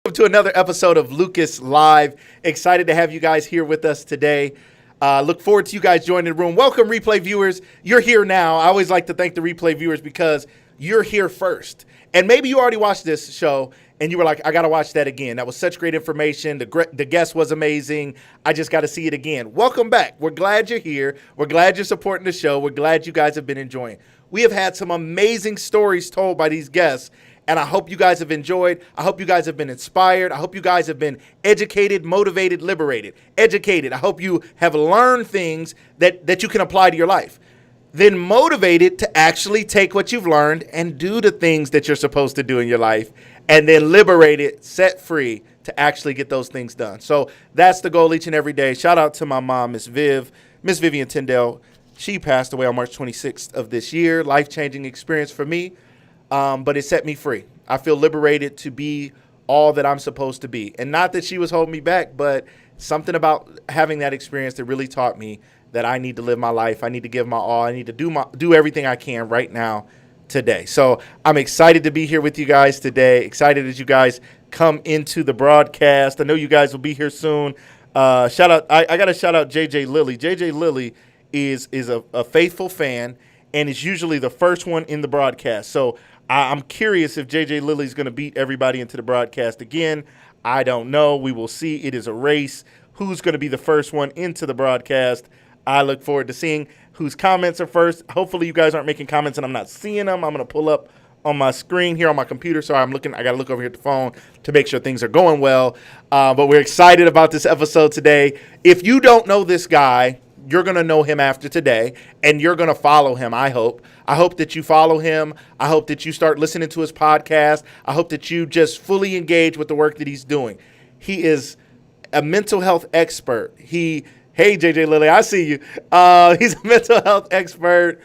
Welcome to another episode of Lucas Live. Excited to have you guys here with us today. Look forward to you guys joining the room. Welcome, replay viewers. You're here now. I always like to thank the replay viewers because you're here first. And maybe you already watched this show and you were like, I got to watch that again. That was such great information. The guest was amazing. I just got to see it again. Welcome back. We're glad you're here. We're glad you're supporting the show. We're glad you guys have been enjoying. We have had some amazing stories told by these guests. And I hope you guys have enjoyed. I hope you guys have been inspired. I hope you guys have been educated, motivated, liberated. Educated. I hope you have learned things that you can apply to your life. Then motivated to actually take what you've learned and do the things that you're supposed to do in your life. And then liberated, set free to actually get those things done. So that's the goal each and every day. Shout out to my mom, Miss Vivian Tyndale. She passed away on March 26th of this year. Life-changing experience for me. But it set me free. I feel liberated to be all that I'm supposed to be. And not that she was holding me back, but something about having that experience that really taught me that I need to live my life. I need to give my all. I need to do everything I can right now today. So I'm excited to be here with you guys today. Excited as you guys come into the broadcast. I know you guys will be here soon. Shout out. I got to shout out JJ Lilly. JJ Lilly is a faithful fan and is usually the first one in the broadcast. So I'm curious if JJ Lilly's going to beat everybody into the broadcast again. I don't know. We will see. It is a race. Who's going to be the first one into the broadcast? I look forward to seeing whose comments are first. Hopefully you guys aren't making comments and I'm not seeing them. I'm going to pull up on my screen here on my computer. Sorry, I got to look over here at the phone to make sure things are going well. But we're excited about this episode today. If you don't know this guy, you're going to know him after today, and you're going to follow him, I hope. I hope that you follow him. I hope that you start listening to his podcast. I hope that you just fully engage with the work that he's doing. He is a mental health expert. Hey, JJ Lilly, I see you. He's a mental health expert.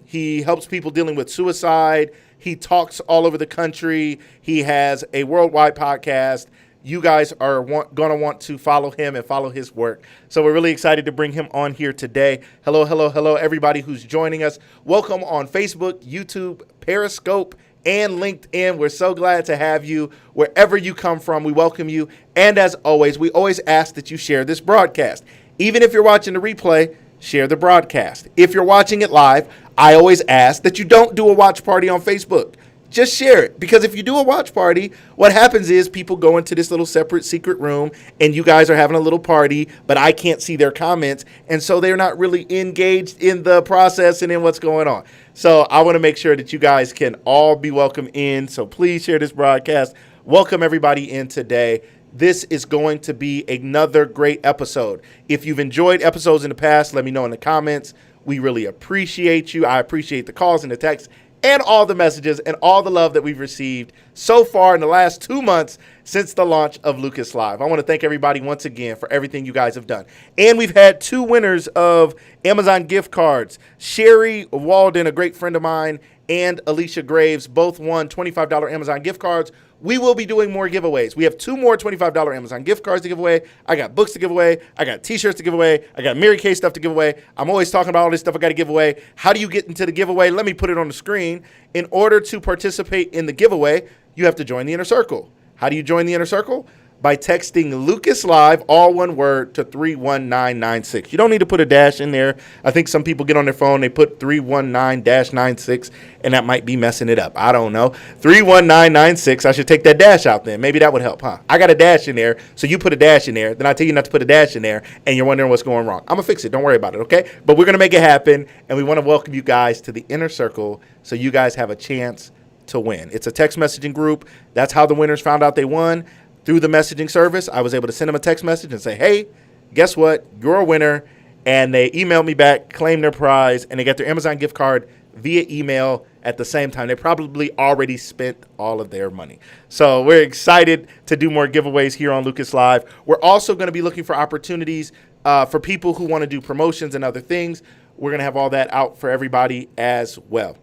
He helps people dealing with suicide. He talks all over the country. He has a worldwide podcast. You guys are going to want to follow him and follow his work. So we're really excited to bring him on here today. Hello, everybody who's joining us. Welcome on Facebook, YouTube, Periscope, and LinkedIn. We're so glad to have you. Wherever you come from, we welcome you. And as always, we always ask that you share this broadcast. Even if you're watching the replay, share the broadcast. If you're watching it live, I always ask that you don't do a watch party on Facebook. Just share it, because if you do a watch party, what happens is people go into this little separate secret room and you guys are having a little party, but I can't see their comments. And so they're not really engaged in the process and in what's going on. So I want to make sure that you guys can all be welcome in. So please share this broadcast. Welcome everybody in today. This is going to be another great episode. If you've enjoyed episodes in the past, let me know in the comments. We really appreciate you. I appreciate the calls and the texts and all the messages and all the love that we've received so far in the last 2 months since the launch of Lucas Live. I want to thank everybody once again for everything you guys have done. And we've had 2 winners of Amazon gift cards. Sherry Walden, a great friend of mine, and Alicia Graves both won $25 Amazon gift cards. We will be doing more giveaways. We have 2 more $25 Amazon gift cards to give away. I got books to give away. I got t-shirts to give away. I got Mary Kay stuff to give away. I'm always talking about all this stuff I got to give away. How do you get into the giveaway? Let me put it on the screen. In order to participate in the giveaway, you have to join the Inner Circle. How do you join the Inner Circle? By texting Lucas Live, all one word, to 31996. You don't need to put a dash in there. I think some people get on their phone, they put 319-96, and that might be messing it up. I don't know. 31996, I should take that dash out then. Maybe that would help, huh? I got a dash in there, so you put a dash in there. Then I tell you not to put a dash in there, and you're wondering what's going wrong. I'm going to fix it. Don't worry about it, okay? But we're going to make it happen, and we want to welcome you guys to the Inner Circle so you guys have a chance to win. It's a text messaging group. That's how the winners found out they won. Through the messaging service, I was able to send them a text message and say, hey, guess what? You're a winner. And they emailed me back, claimed their prize, and they got their Amazon gift card via email at the same time. They probably already spent all of their money. So we're excited to do more giveaways here on Lucas Live. We're also going to be looking for opportunities for people who want to do promotions and other things. We're going to have all that out for everybody as well.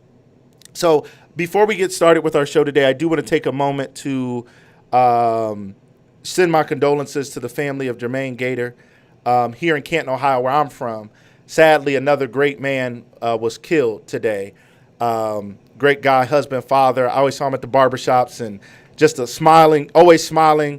So before we get started with our show today, I do want to take a moment to send my condolences to the family of Jermaine Gator here in Canton, Ohio, where I'm from. Sadly, another great man was killed today. Great guy, husband, father. I always saw him at the barbershops and just a smiling, always smiling,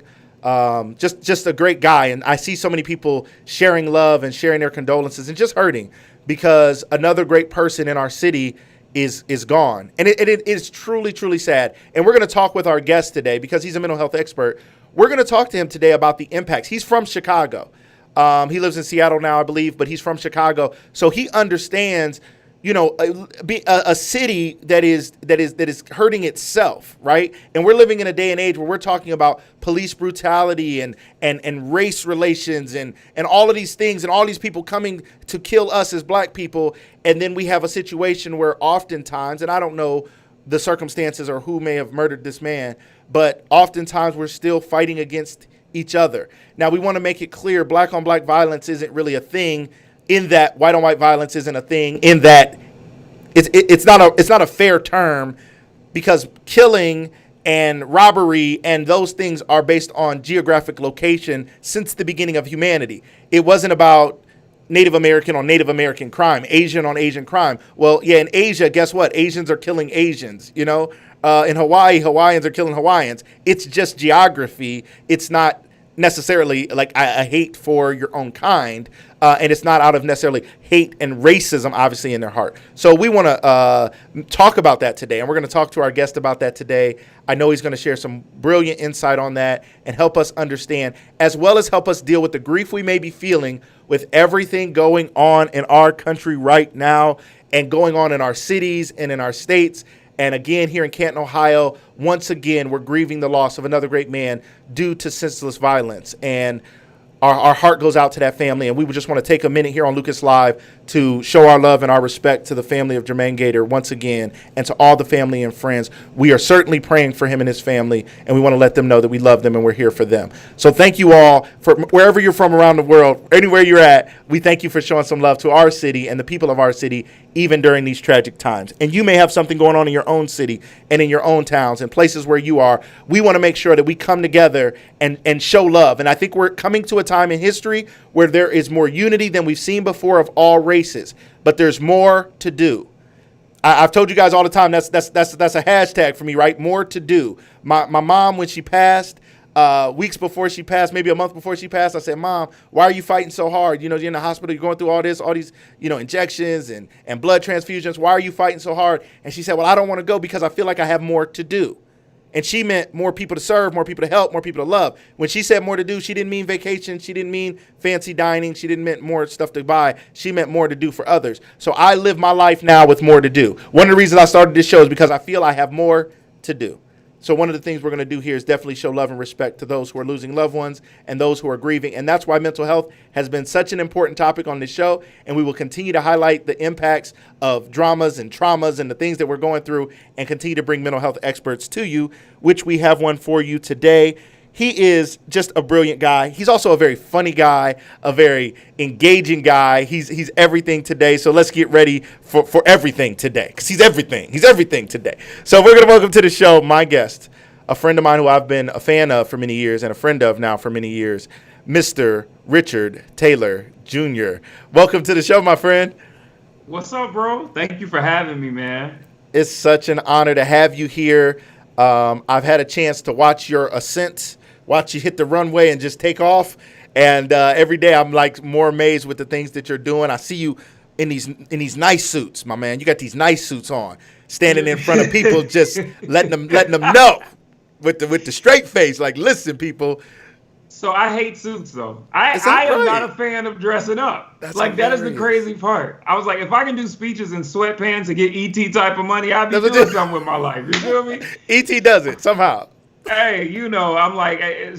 just a great guy. And I see so many people sharing love and sharing their condolences and just hurting because another great person in our city is gone. And it is truly, truly sad. And we're going to talk with our guest today because he's a mental health expert. We're going to talk to him today about the impacts. He's from Chicago. He lives in Seattle now, I believe, but he's from Chicago. So he understands, a city that is hurting itself, right? And we're living in a day and age where we're talking about police brutality and race relations and all of these things and all these people coming to kill us as black people. And then we have a situation where oftentimes, and I don't know the circumstances or who may have murdered this man, but oftentimes we're still fighting against each other. Now, we want to make it clear black on black violence isn't really a thing, in that white on white violence isn't a thing, in that it's not a fair term, because killing and robbery and those things are based on geographic location since the beginning of humanity. It wasn't about Native American on Native American crime, Asian on Asian crime. Well, yeah, in Asia, guess what? Asians are killing Asians, in Hawaii, Hawaiians are killing Hawaiians. It's just geography. It's not necessarily like a hate for your own kind, and it's not out of necessarily hate and racism, obviously, in their heart. So we want to talk about that today, and we're going to talk to our guest about that today. I know he's going to share some brilliant insight on that and help us understand, as well as help us deal with the grief we may be feeling with everything going on in our country right now and going on in our cities and in our states. And again, here in Canton, Ohio, once again, we're grieving the loss of another great man due to senseless violence. And our heart goes out to that family. And we would just want to take a minute here on Lucas Live to show our love and our respect to the family of Jermaine Gator once again, and to all the family and friends. We are certainly praying for him and his family, and we want to let them know that we love them and we're here for them. So thank you all, for wherever you're from around the world, anywhere you're at. We thank you for showing some love to our city and the people of our city, even during these tragic times. And you may have something going on in your own city and in your own towns and places where you are. We want to make sure that we come together and show love. And I think we're coming to a time in history where there is more unity than we've seen before of all races, but there's more to do. I've told you guys all the time, that's a hashtag for me, right? More to do. My mom, when she passed, weeks before she passed, maybe a month before she passed, I said, "Mom, why are you fighting so hard? You're in the hospital, you're going through all these, injections and blood transfusions. Why are you fighting so hard?" And she said, "Well, I don't want to go because I feel like I have more to do." And she meant more people to serve, more people to help, more people to love. When she said more to do, she didn't mean vacation. She didn't mean fancy dining. She didn't mean more stuff to buy. She meant more to do for others. So I live my life now with more to do. One of the reasons I started this show is because I feel I have more to do. So one of the things we're going to do here is definitely show love and respect to those who are losing loved ones and those who are grieving. And that's why mental health has been such an important topic on this show. And we will continue to highlight the impacts of dramas and traumas and the things that we're going through, and continue to bring mental health experts to you, which we have one for you today. He is just a brilliant guy. He's also a very funny guy, a very engaging guy. He's everything today. So let's get ready for everything today, because he's everything. He's everything today. So we're going to welcome to the show my guest, a friend of mine who I've been a fan of for many years and a friend of now for many years, Mr. Richard Taylor Jr. Welcome to the show, my friend. What's up, bro? Thank you for having me, man. It's such an honor to have you here. I've had a chance to watch your ascent, watch you hit the runway and just take off. And every day I'm like more amazed with the things that you're doing. I see you in these nice suits, my man. You got these nice suits on, standing in front of people, just letting them know with the straight face, like, listen, people. So I hate suits, though. I am not a fan of dressing up. That's like, hilarious. that is the crazy part. I was like, if I can do speeches in sweatpants and get ET type of money, I'd be doing something with my life. You feel me? ET does it somehow. Hey, I'm like,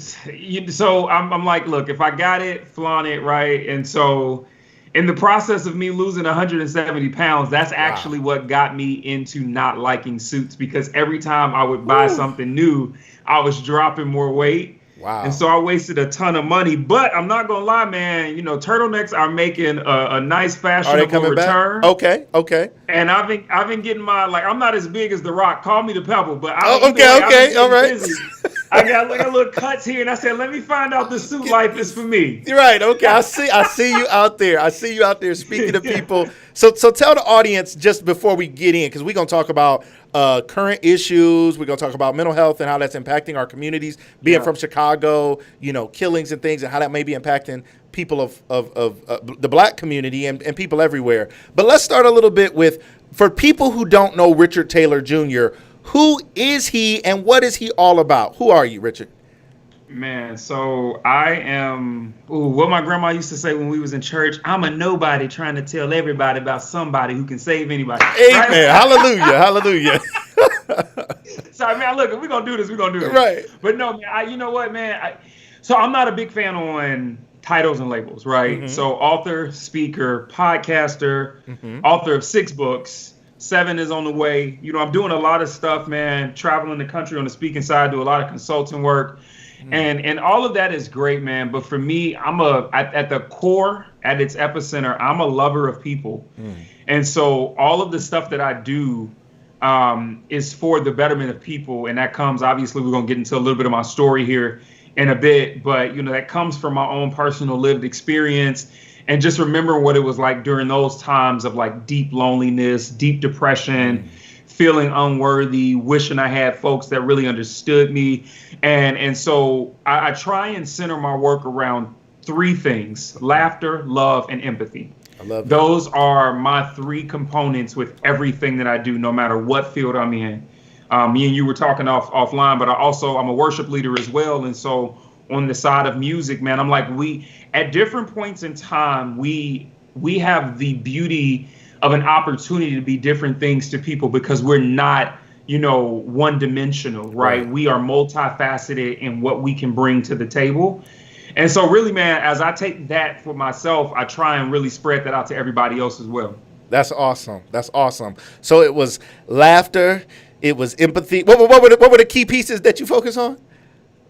so I'm like, look, if I got it, flaunt it, right? And so in the process of me losing 170 pounds, that's actually what got me into not liking suits, because every time I would buy something new, I was dropping more weight. Wow. And so I wasted a ton of money. But I'm not going to lie, man, turtlenecks are making a nice fashionable return. Back? Okay. And I've been getting my, like, I'm not as big as The Rock. Call me the Pebble. But okay. All right. I got like a little cuts here, and I said, let me find out the suit life is for me. You're right. Okay. I see you out there. I see you out there speaking to people. So tell the audience, just before we get in, because we're going to talk about current issues. We're going to talk about mental health and how that's impacting our communities, being from Chicago, killings and things, and how that may be impacting people of the Black community and people everywhere. But let's start a little bit with, for people who don't know Richard Taylor Jr., who is he and what is he all about? Who are you, Richard? Man, so I am, what my grandma used to say when we was in church, I'm a nobody trying to tell everybody about somebody who can save anybody. Amen. Right? Hallelujah. Hallelujah. So, man, look, if we're going to do this, we're going to do it. Right. But no, man, you know what, man? So I'm not a big fan on titles and labels, right? Mm-hmm. So author, speaker, podcaster, author of 6 books. 7 is on the way. I'm doing a lot of stuff, man, traveling the country on the speaking side, do a lot of consulting work. And all of that is great, man. But for me, at the core, at its epicenter, I'm a lover of people. And so all of the stuff that I do is for the betterment of people. And that comes, obviously, we're going to get into a little bit of my story here in a bit. But, that comes from my own personal lived experience. And just remember what it was like during those times of like deep loneliness, deep depression, feeling unworthy, wishing I had folks that really understood me. And so I try and center my work around 3 things: laughter, love, and empathy. I love that. Those are my 3 components with everything that I do, no matter what field I'm in. Me and you were talking offline, but I'm a worship leader as well. And so on the side of music, man, I'm like, at different points in time, we have the beauty of an opportunity to be different things to people because we're not, one dimensional, right? We are multifaceted in what we can bring to the table. And so really, man, as I take that for myself, I try and really spread that out to everybody else as well. That's awesome. That's awesome. So it was laughter. It was empathy. What were the key pieces that you focus on?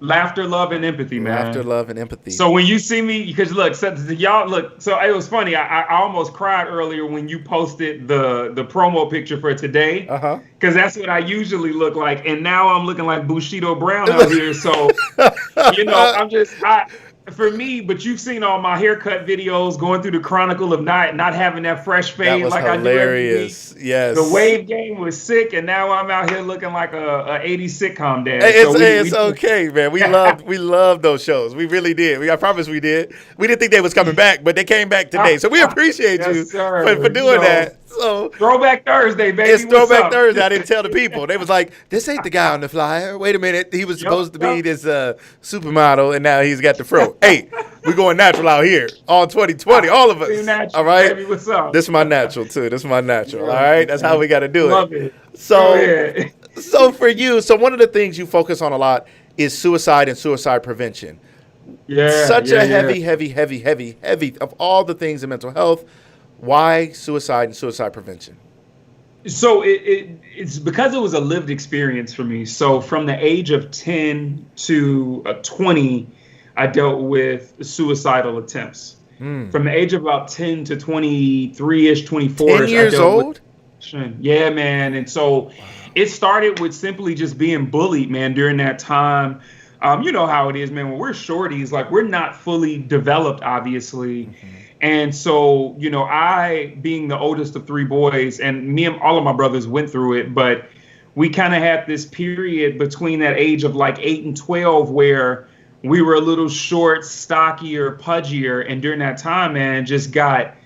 Laughter, love, and empathy, man. Laughter, love, and empathy. So when you see me, because look, so it was funny. I almost cried earlier when you posted the promo picture for today, because that's what I usually look like, and now I'm looking like Bushido Brown out here. So for me, but you've seen all my haircut videos going through the chronicle of not having that fresh fade like I do every week. Yes. The wave game was sick, and now I'm out here looking like a 80s sitcom dad. It's okay, man. We loved those shows. We really did. I promise we did. We didn't think they was coming back, but they came back today. So we appreciate you for doing that. So Throwback Thursday, baby. It's Throwback Thursday. I didn't tell the people. They was like, this ain't the guy on the flyer. Wait a minute. He was supposed to be this supermodel, and now he's got the fro. Hey, we're going natural out here. All 2020, all of us. Natural, all right? Baby, what's up? This is my natural, too. This is my natural. All right? That's how we got to do it. Love it. So for you, one of the things you focus on a lot is suicide and suicide prevention. Such a heavy of all the things in mental health. Why suicide and suicide prevention? So it's because it was a lived experience for me. So from the age of 10 to 20, I dealt with suicidal attempts. From the age of about 10 to 23-ish, 24-ish. 10 years old? Yeah, man. And so it started with simply just being bullied, man, during that time. You know how it is, man. When we're shorties, like we're not fully developed, obviously. And so, I, being the oldest of 3 boys, and me and all of my brothers went through it, but we kind of had this period between that age of like 8 and 12 where we were a little short, stockier, pudgier. And during that time, man, just got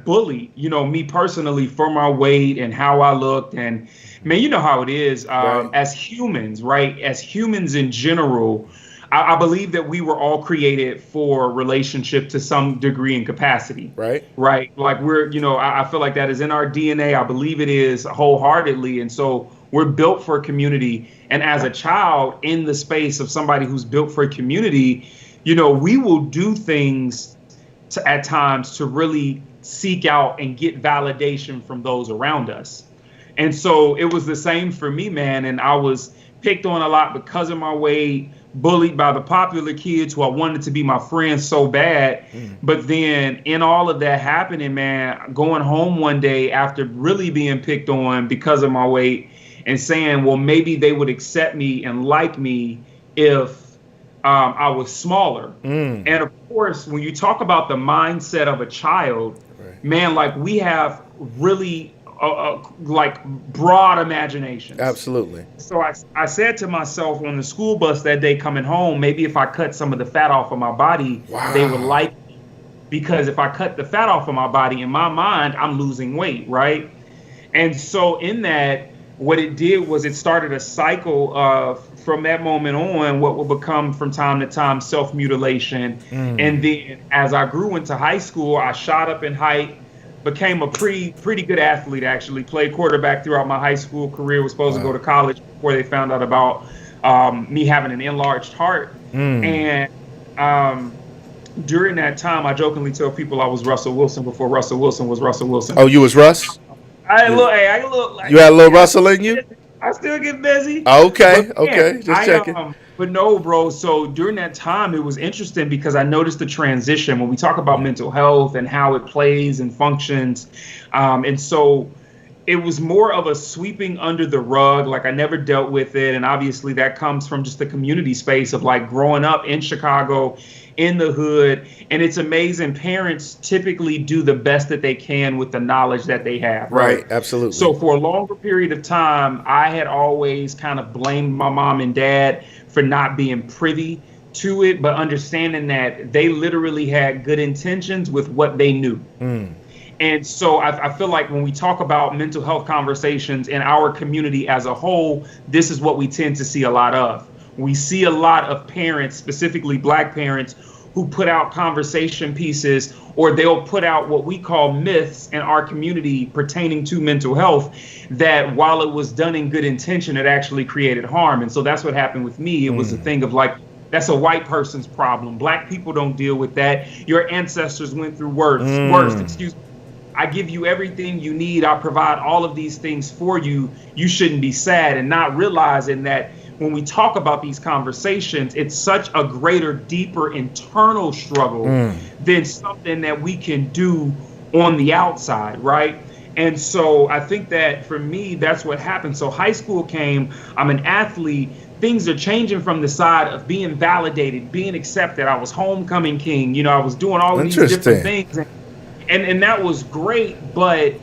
bullied, me personally, for my weight and how I looked. And man, you know how it is as humans, right? As humans in general, I believe that we were all created for relationship to some degree and capacity. Right. Like I feel like that is in our DNA. I believe it is wholeheartedly. And so we're built for community. And as a child in the space of somebody who's built for community, we will do things at times to really seek out and get validation from those around us. And so it was the same for me, man. And I was picked on a lot because of my weight, bullied by the popular kids who I wanted to be my friends so bad. But then in all of that happening, man, going home one day after really being picked on because of my weight and saying, well, maybe they would accept me and like me if I was smaller. And of course, when you talk about the mindset of a child, man, like we have really like broad imaginations. Absolutely. So I said to myself on the school bus that day coming home, maybe if I cut some of the fat off of my body, they would like me. Because if I cut the fat off of my body, in my mind, I'm losing weight, right? And so in that, what it did was it started a cycle of, from that moment on, what will become from time to time self-mutilation. And then as I grew into high school, I shot up in height, became a pretty good athlete, actually. Played quarterback throughout my high school career, was supposed to go to college before they found out about me having an enlarged heart. And during that time, I jokingly tell people I was Russell Wilson before Russell Wilson was Russell Wilson. Oh, you was Russ? I look like you had a little Russell in you? I still get busy. Okay, But, man, just checking. But no, bro. So during that time, it was interesting because I noticed the transition when we talk about mental health and how it plays and functions. And so it was more of a sweeping under the rug. Like I never dealt with it. And obviously that comes from just the community space of like growing up in Chicago, in the hood. And it's amazing. Parents typically do the best that they can with the knowledge that they have. Right. Absolutely. So for a longer period of time, I had always kind of blamed my mom and dad for not being privy to it, but understanding that they literally had good intentions with what they knew. And so I feel like when we talk about mental health conversations in our community as a whole, this is what we tend to see a lot of. We see a lot of parents, specifically Black parents, who put out conversation pieces, or they'll put out what we call myths in our community pertaining to mental health, that while it was done in good intention, it actually created harm. And so that's what happened with me. It was a thing of like, that's a white person's problem. Black people don't deal with that. Your ancestors went through worse. Excuse me. I give you everything you need. I provide all of these things for you. You shouldn't be sad, and not realizing that when we talk about these conversations, it's such a greater, deeper internal struggle than something that we can do on the outside, right? And so I think that for me, that's what happened. So high school came, I'm an athlete, things are changing from the side of being validated, being accepted. I was homecoming king, you know, I was doing all of these different things. And that was great, but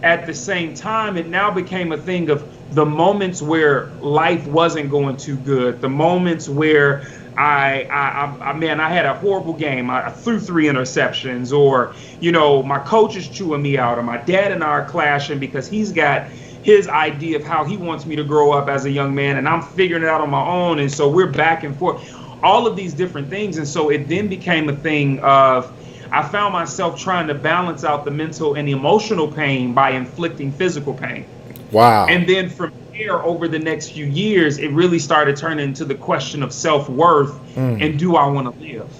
at the same time, it now became a thing of the moments where life wasn't going too good, the moments where I had a horrible game. I threw 3 interceptions, or, you know, my coach is chewing me out, or my dad and I are clashing because he's got his idea of how he wants me to grow up as a young man, and I'm figuring it out on my own. And so we're back and forth, all of these different things. And so it then became a thing of, I found myself trying to balance out the mental and the emotional pain by inflicting physical pain. Wow. And then from there, over the next few years, it really started turning into the question of self-worth and do I want to live?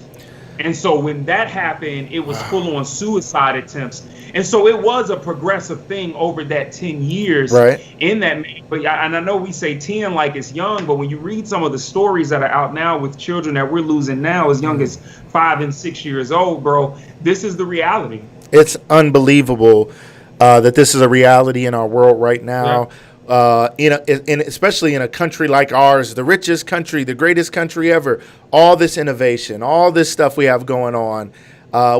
And so when that happened, it was full on suicide attempts. And so it was a progressive thing over that 10 years in that. But and I know we say 10 like it's young, but when you read some of the stories that are out now with children that we're losing now as young as 5 and 6 years old, bro, this is the reality. It's unbelievable that this is a reality in our world right now. Especially in a country like ours, the richest country, the greatest country ever, all this innovation, all this stuff we have going on.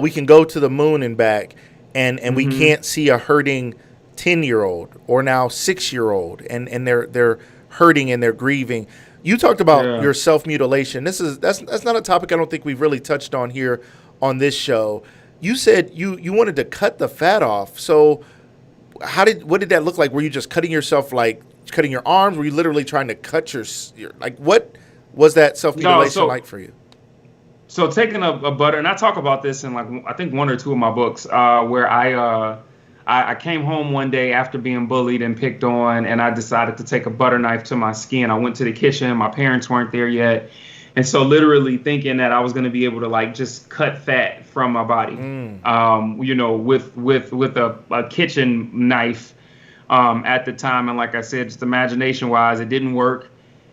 We can go to the moon and back, and we can't see a hurting 10-year-old or now 6-year-old, and they're hurting and they're grieving. You talked about your self-mutilation. That's not a topic I don't think we've really touched on here on this show. You said you wanted to cut the fat off. So what did that look like? Were you just cutting yourself, like cutting your arms? Were you literally trying to cut your like, what was that self-mutilation like for you? So taking a butter, and I talk about this in like, I think 1 or 2 of my books, where I came home one day after being bullied and picked on, and I decided to take a butter knife to my skin. I went to the kitchen. My parents weren't there yet. And so literally thinking that I was going to be able to like just cut fat from my body, you know, with a kitchen knife at the time. And like I said, just imagination wise, it didn't work.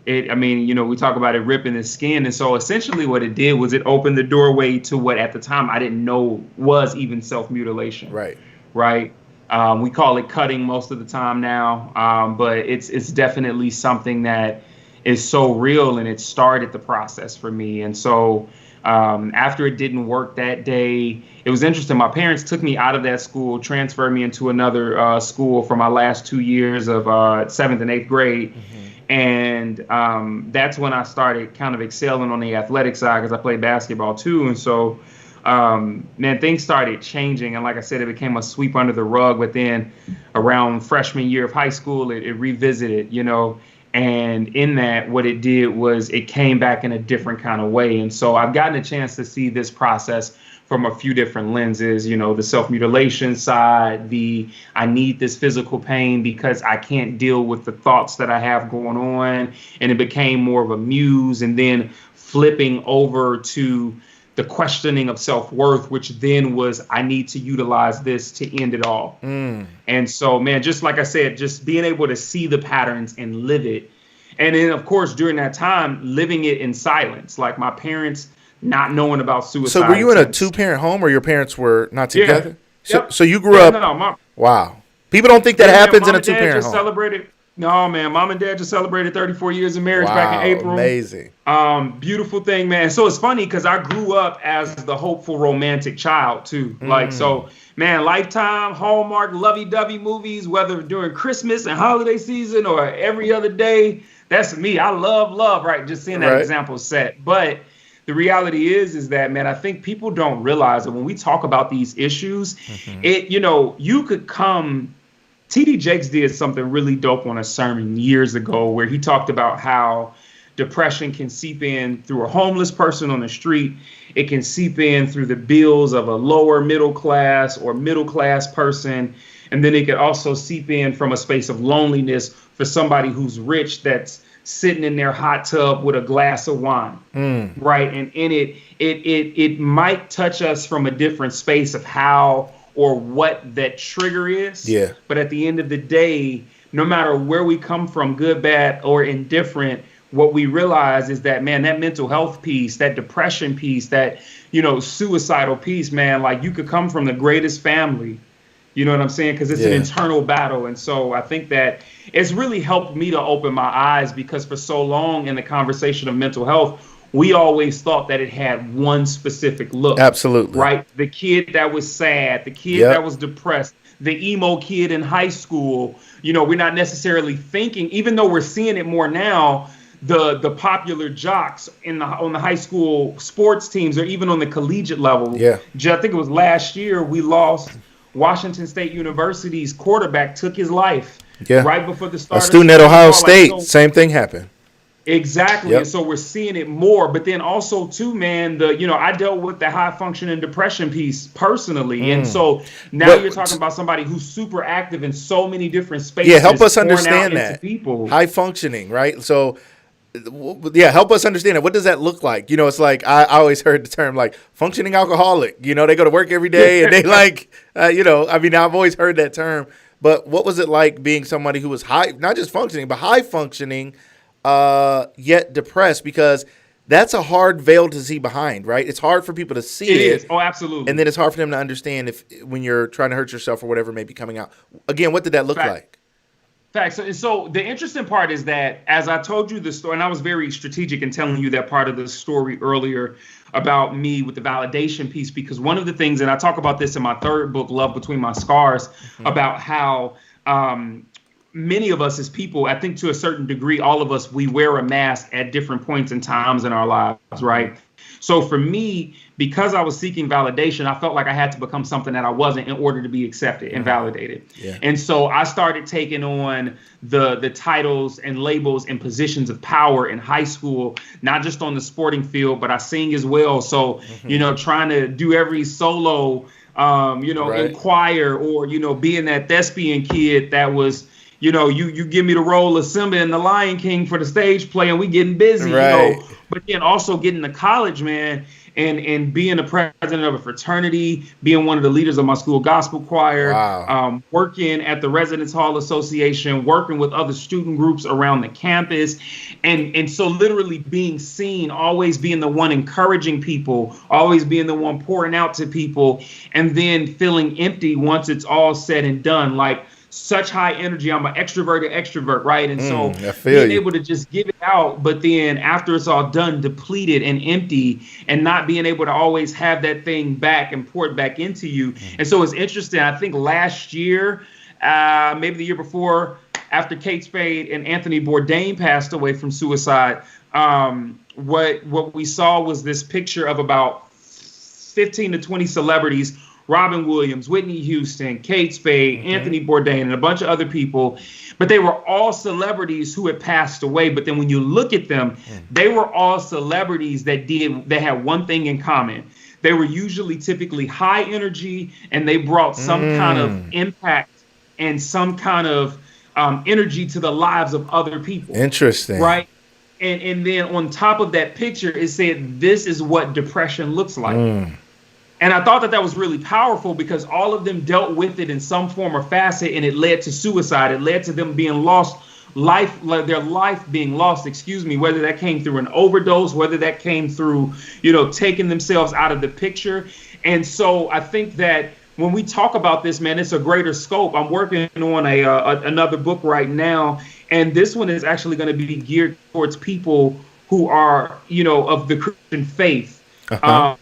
I mean, you know, we talk about it ripping the skin. And so essentially what it did was it opened the doorway to what at the time I didn't know was even self-mutilation. Right. We call it cutting most of the time now. But it's definitely something that is so real, and it started the process for me. And so after it didn't work that day, it was interesting. My parents took me out of that school, transferred me into another school for my last 2 years of 7th and 8th grade. And that's when I started kind of excelling on the athletic side, because I played basketball too. And so, man, things started changing. And like I said, it became a sweep under the rug. But then around freshman year of high school, it revisited, you know. And in that, what it did was it came back in a different kind of way. And so I've gotten a chance to see this process from a few different lenses, you know, the self-mutilation side, I need this physical pain because I can't deal with the thoughts that I have going on. And it became more of a muse, and then flipping over to the questioning of self-worth, which then was, I need to utilize this to end it all. And so, man, just like I said, just being able to see the patterns and live it. And then, of course, during that time, living it in silence, like my parents not knowing about suicide. So were you in a 2-parent home, or your parents were not together? Yeah. So you grew up. Wow. People don't think that happens in a 2-parent home. No, man. Mom and Dad just celebrated 34 years of marriage back in April. Amazing. Beautiful thing, man. So it's funny because I grew up as the hopeful romantic child too. Like, so, man, Lifetime, Hallmark, lovey-dovey movies, whether during Christmas and holiday season or every other day. That's me. I love, right? Just seeing that example set. But the reality is that, man, I think people don't realize that when we talk about these issues, you could come. T.D. Jakes did something really dope on a sermon years ago where he talked about how depression can seep in through a homeless person on the street. It can seep in through the bills of a lower middle class or middle class person. And then it could also seep in from a space of loneliness for somebody who's rich that's sitting in their hot tub with a glass of wine, right? And in it might touch us from a different space of how or what that trigger is. Yeah. But at the end of the day, no matter where we come from, good, bad, or indifferent, what we realize is that, man, that mental health piece, that depression piece, that, suicidal piece, man, like you could come from the greatest family. You know what I'm saying? Because it's an internal battle. And so I think that it's really helped me to open my eyes, because for so long in the conversation of mental health, we always thought that it had one specific look. Absolutely. Right? The kid that was sad, the kid that was depressed, the emo kid in high school. We're not necessarily thinking, even though we're seeing it more now, the popular jocks on the high school sports teams, or even on the collegiate level. Yeah. I think it was last year we lost Washington State University's quarterback, took his life right before the start. A student at Ohio State, same thing happened. Exactly. Yep. And so we're seeing it more. But then also, too, man, I dealt with the high functioning depression piece personally. And so now you're talking about somebody who's super active in so many different spaces. Yeah, help us understand that. People. High functioning, right? So, help us understand it. What does that look like? It's like I always heard the term like functioning alcoholic. They go to work every day and they I've always heard that term. But what was it like being somebody who was high, not just functioning, but high functioning, yet depressed? Because that's a hard veil to see behind, right? It's hard for people to see it. It is. Oh, absolutely. And then it's hard for them to understand when you're trying to hurt yourself or whatever may be coming out. Again, what did that look like? Facts. So the interesting part is that, as I told you the story, and I was very strategic in telling you that part of the story earlier about me with the validation piece, because one of the things, and I talk about this in my third book, Love Between My Scars, about how many of us as people, I think to a certain degree, all of us, we wear a mask at different points and times in our lives, right? So for me, because I was seeking validation, I felt like I had to become something that I wasn't in order to be accepted and validated. Yeah. And so I started taking on the titles and labels and positions of power in high school, not just on the sporting field, but I sing as well. So, trying to do every solo, in choir, or, being that thespian kid that was, you give me the role of Simba in The Lion King for the stage play and we getting busy, but then also getting to college, man, and being the president of a fraternity, being one of the leaders of my school gospel choir, working at the Residence Hall Association, working with other student groups around the campus. And so literally being seen, always being the one encouraging people, always being the one pouring out to people, and then feeling empty once it's all said and done. Like, such high energy. I'm an extrovert, right? And so I feel being you. able to just give it out, but then after it's all done, depleted and empty, and not being able to always have that thing back and pour it back into you. And so it's interesting. I think last year, maybe the year before, after Kate Spade and Anthony Bourdain passed away from suicide, what we saw was this picture of about 15 to 20 celebrities: Robin Williams, Whitney Houston, Kate Spade, Anthony Bourdain, and a bunch of other people. But they were all celebrities who had passed away. But then when you look at them, they were all celebrities that had one thing in common. They were typically high energy, and they brought some kind of impact and some kind of energy to the lives of other people. Interesting. Right? And then on top of that picture, it said, this is what depression looks like. And I thought that was really powerful, because all of them dealt with it in some form or facet, and it led to suicide. It led to them being their life being lost, whether that came through an overdose, whether that came through, taking themselves out of the picture. And so I think that when we talk about this, man, it's a greater scope. I'm working on another book right now, and this one is actually going to be geared towards people who are, of the Christian faith, but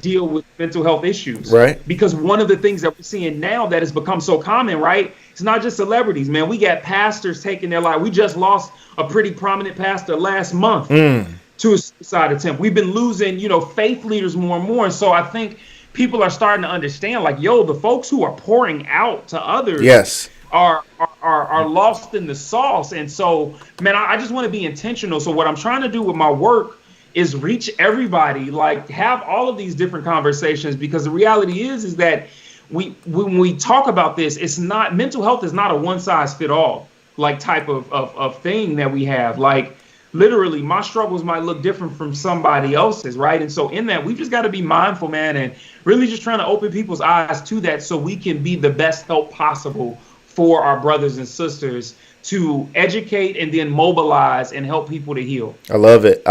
deal with mental health issues. Right. Because one of the things that we're seeing now that has become so common, right? It's not just celebrities, man. We got pastors taking their life. We just lost a pretty prominent pastor last month to a suicide attempt. We've been losing, faith leaders more and more. And so I think people are starting to understand, like, the folks who are pouring out to others are lost in the sauce. And so, man, I just want to be intentional. So what I'm trying to do with my work is reach everybody, like have all of these different conversations, because the reality is that when we talk about this, mental health is not a one size fit all like type of thing that we have. Like, literally, my struggles might look different from somebody else's, right? And so in that, we've just got to be mindful, man, and really just trying to open people's eyes to that, so we can be the best help possible for our brothers and sisters, to educate and then mobilize and help people to heal. I love it.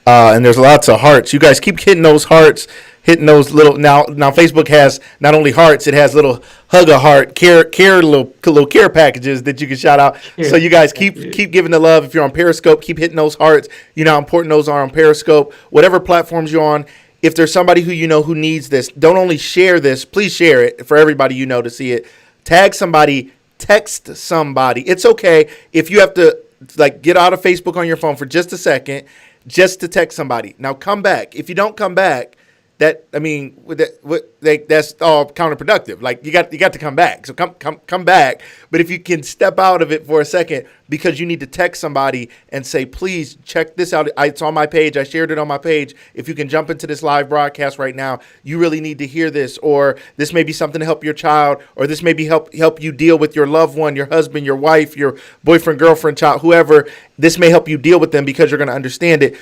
And there's lots of hearts. You guys keep hitting those hearts, hitting those little. Now Facebook has not only hearts, it has little hug a heart, care little care packages that you can shout out. Yeah. So you guys keep giving the love. If you're on Periscope, keep hitting those hearts. You know how important those are on Periscope. Whatever platforms you're on, if there's somebody who who needs this, don't only share this, please share it for everybody to see it. Tag somebody. Text somebody. It's okay if you have to get out of Facebook on your phone for just a second, just to text somebody. Now come back. If you don't come back, that's all counterproductive. Like, you got to come back. So come back. But if you can step out of it for a second, because you need to text somebody and say, please check this out. It's on my page. I shared it on my page. If you can jump into this live broadcast right now, you really need to hear this, or this may be something to help your child, or this may be help you deal with your loved one, your husband, your wife, your boyfriend, girlfriend, child, whoever. This may help you deal with them, because you're going to understand it.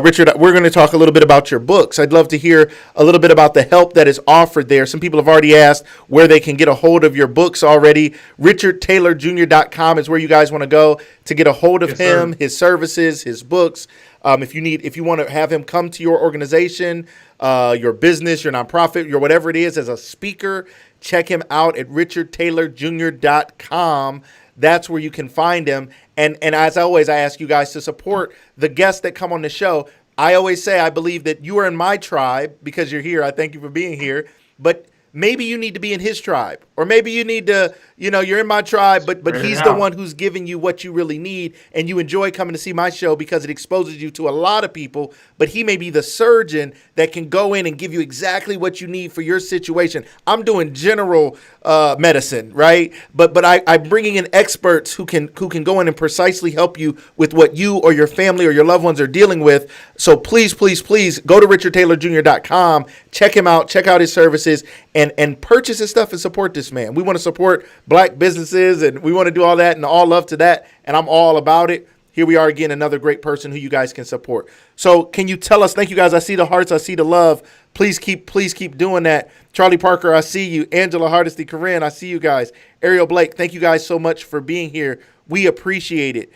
Richard, we're going to talk a little bit about your books. I'd love to hear a little bit about the help that is offered there. Some people have already asked where they can get a hold of your books already. RichardTaylorJr.com is where you guys want to go to get a hold of him, sir. His services, his books. If you want to have him come to your organization, your business, your nonprofit, your whatever it is, as a speaker, check him out at RichardTaylorJr.com. That's where you can find him. And as always, I ask you guys to support the guests that come on the show. I always say I believe that you are in my tribe because you're here. I thank you for being here. But maybe you need to be in his tribe, or maybe you need to, you're in my tribe, but he's the one who's giving you what you really need, and you enjoy coming to see my show because it exposes you to a lot of people, but he may be the surgeon that can go in and give you exactly what you need for your situation. I'm doing general medicine, right? But I'm bringing in experts who can go in and precisely help you with what you or your family or your loved ones are dealing with. So please go to RichardTaylorJr.com, check him out, check out his services, and purchase his stuff and support this man. We want to support Black businesses, and we want to do all that, and all love to that, and I'm all about it. Here we are again, another great person who you guys can support. So can you tell us, thank you guys, I see the hearts, I see the love. Please keep doing that. Charlie Parker, I see you. Angela Hardesty, Corinne, I see you guys. Ariel Blake, thank you guys so much for being here. We appreciate it.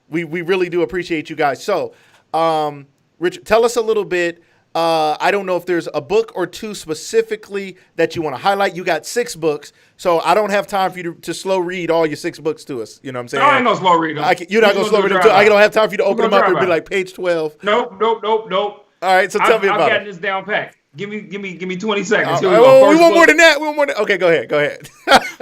We really do appreciate you guys. So, Richard, tell us a little bit I don't know if there's a book or two specifically that you want to highlight. You got 6 books, so I don't have time for you to slow read all your 6 books to us. You know what I'm saying? No, I ain't gonna slow read them. You're not going to slow read them. I don't have time for you to open them up and be like page 12. Nope. All right, so tell me about it. I've got this down packed. Give me 20 seconds. We want more than that. Okay, go ahead.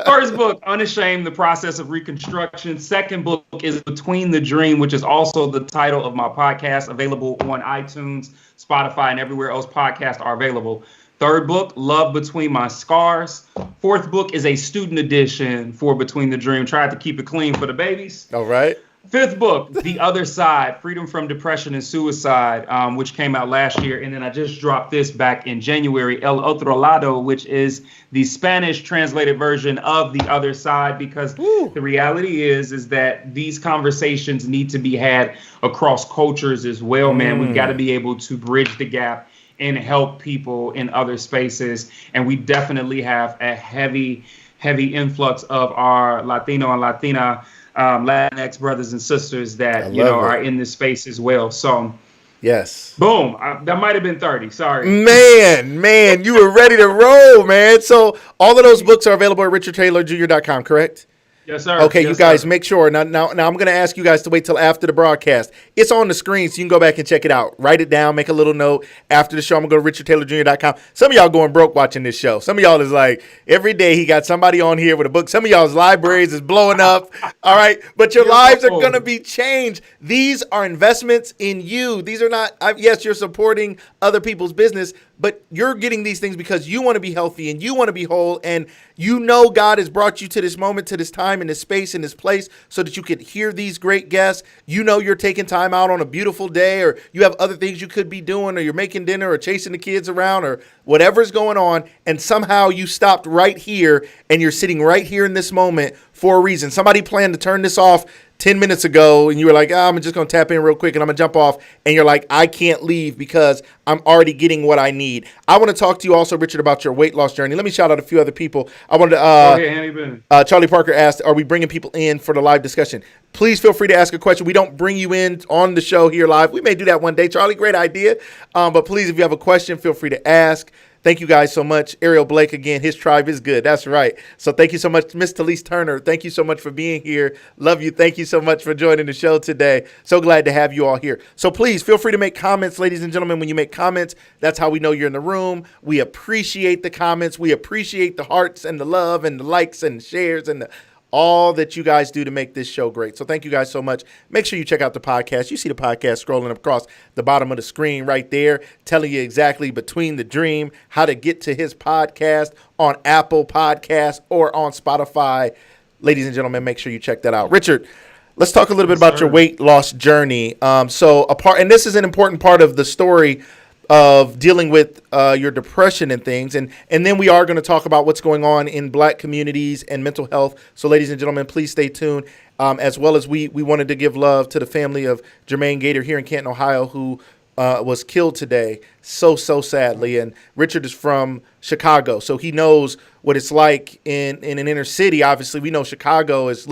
First book, Unashamed, The Process of Reconstruction. Second book is Between the Dream, which is also the title of my podcast, available on iTunes, Spotify, and everywhere else podcasts are available. Third book, Love Between My Scars. Fourth book is a student edition for Between the Dream. Tried to keep it clean for the babies. All right. Fifth book, The Other Side, Freedom from Depression and Suicide, which came out last year. And then I just dropped this back in January, El Otro Lado, which is the Spanish translated version of The Other Side, because the reality is that these conversations need to be had across cultures as well, man. We've got to be able to bridge the gap and help people in other spaces. And we definitely have a heavy influx of our Latino and Latina Latinx brothers and sisters that are in this space as well. So yes, boom, that might have been 30. Sorry, man, you were ready to roll, man. So all of those books are available at richardtaylorjr.com, correct? Yes, sir. Okay, yes, you guys sir. make sure. Now I'm going to ask you guys to wait till after the broadcast. It's on the screen, so you can go back and check it out. Write it down, make a little note. After the show, I'm going to go to richardtaylorjr.com. Some of y'all going broke watching this show. Some of y'all is like, every day he got somebody on here with a book. Some of y'all's libraries is blowing up, all right? But your lives are going to be changed. These are investments in you. These are not, yes, you're supporting other people's business, but you're getting these things because you want to be healthy and you want to be whole, and you know God has brought you to this moment, to this time, in this space, in this place, so that you could hear these great guests. You know you're taking time out on a beautiful day, or you have other things you could be doing, or you're making dinner or chasing the kids around or whatever's going on, and somehow you stopped right here and you're sitting right here in this moment for a reason. Somebody planned to turn this off 10 minutes ago, and you were like, I'm just going to tap in real quick and I'm going to jump off. And you're like, I can't leave because I'm already getting what I need. I want to talk to you also, Richard, about your weight loss journey. Let me shout out a few other people. I wanted to, Charlie Parker asked, are we bringing people in for the live discussion? Please feel free to ask a question. We don't bring you in on the show here live. We may do that one day. Charlie, great idea. But please, if you have a question, feel free to ask. Thank you guys so much. Ariel Blake, again, his tribe is good. That's right. So thank you so much, Miss Talise Turner. Thank you so much for being here. Love you. Thank you so much for joining the show today. So glad to have you all here. So please feel free to make comments, ladies and gentlemen. When you make comments, that's how we know you're in the room. We appreciate the comments. We appreciate the hearts and the love and the likes and the shares and all that you guys do to make this show great. So thank you guys so much. Make sure you check out the podcast. You see the podcast scrolling across the bottom of the screen right there, telling you exactly Between the Dream, how to get to his podcast on Apple Podcasts or on Spotify. Ladies and gentlemen, make sure you check that out. Richard, let's talk a little bit about your weight loss journey. And this is an important part of the story of dealing with your depression and things. And then we are going to talk about what's going on in Black communities and mental health. So ladies and gentlemen, please stay tuned. As well as we wanted to give love to the family of Jermaine Gator here in Canton, Ohio, who was killed today so sadly. And Richard is from Chicago, so he knows what it's like in an inner city. Obviously, we know Chicago is,